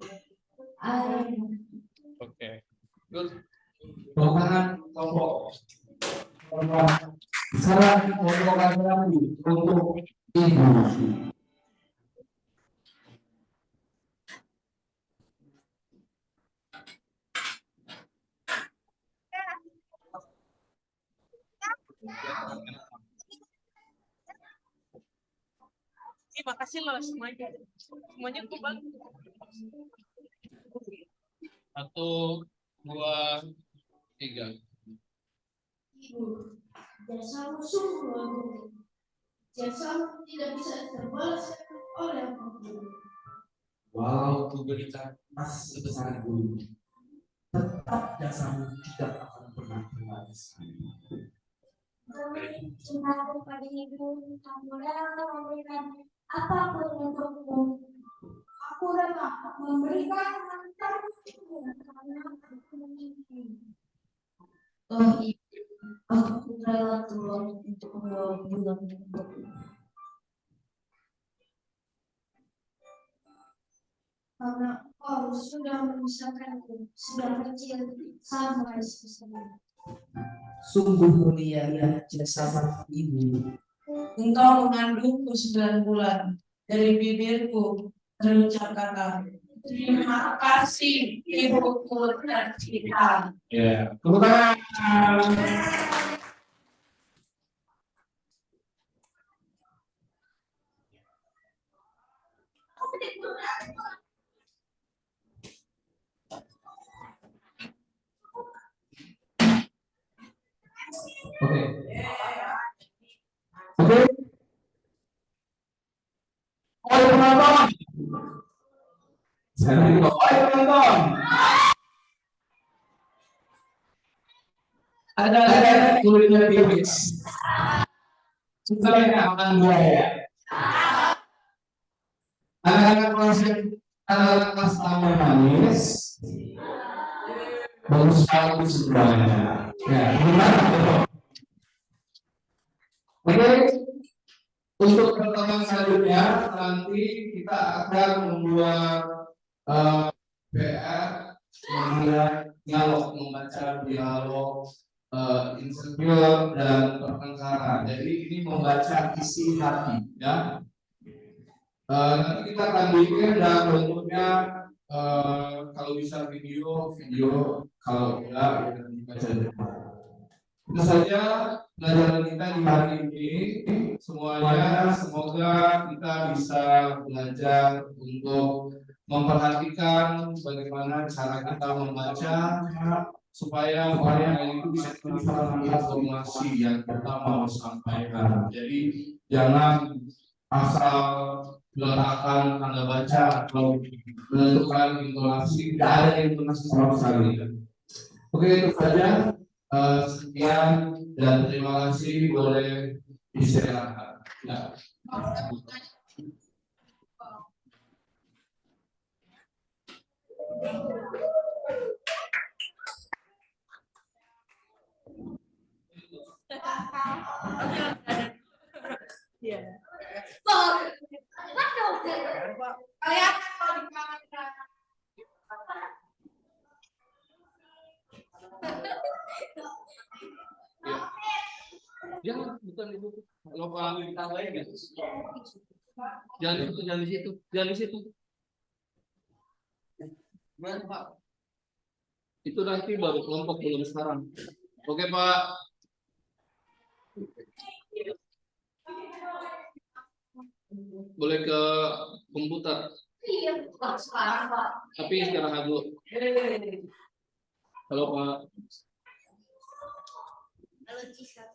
Amin. Oke. Good. Bongkaran kelompok. Sekarang kelompok lagi untuk ibu. Terima kasih loh semuanya. Semuanya tuh bagus. 1, 2, 3. Ibu, jasamu sungguh agung. Jasamu tidak bisa terbalaskan oleh apapun. Walau ku berikan emas sebesar gunung, tetap jasamu tidak akan pernah terbalas. Demi cintaku pada ibu, kamu rela memberikan apapun untukmu. Aku rela memberikan hartaku karena aku memiliki. Oh ibu, aku rela turun untuk membawa bulan untukmu. Karena kau sudah memisahkanku sudah kecil sampai sebesar ini. Sungguh mulia ya jasa ibu. Engkau mengandungku 9 bulan, dari bibirku terucap kata, terima kasih ibuku tercinta. Ya, tepuk tangan. Oke. Oke. Oi penonton. Sekarang juga oi penonton. Ada kuliner tipis. Sukanya makan buaya. Anak-anak kelas tamu manis. Bagus sekali semuanya. Ya, benar. Oke, untuk pertemuan selanjutnya nanti kita akan membuat PR, membuat membaca dialog insecure dan pertengkaran. Jadi ini membaca isi hati, ya. Nanti kita akan bikin dan bentuknya kalau bisa video, kalau enggak ya dibaca di rumah. Itu saja pelajaran kita di hari ini. Semuanya semoga kita bisa belajar untuk memperhatikan bagaimana cara kita membaca supaya itu bisa kita informasi yang kita mau sampaikan. Jadi jangan asal meletakkan tanda baca atau menentukan intonasi, tidak ada intonasi sama sekali. Oke, itu saja. Sekian dan terima kasih, boleh istirahat. Ya. Jangan, bukan itu. Kalau kalau ditambahin ya. Jangan di situ. Gimana Pak? Itu nanti baru kelompok, belum sekarang. Oke Pak. Boleh ke komputer. Iya, Pak, sekarang Pak. Tapi istirahat dulu. Halo Pak. Halo Cisha.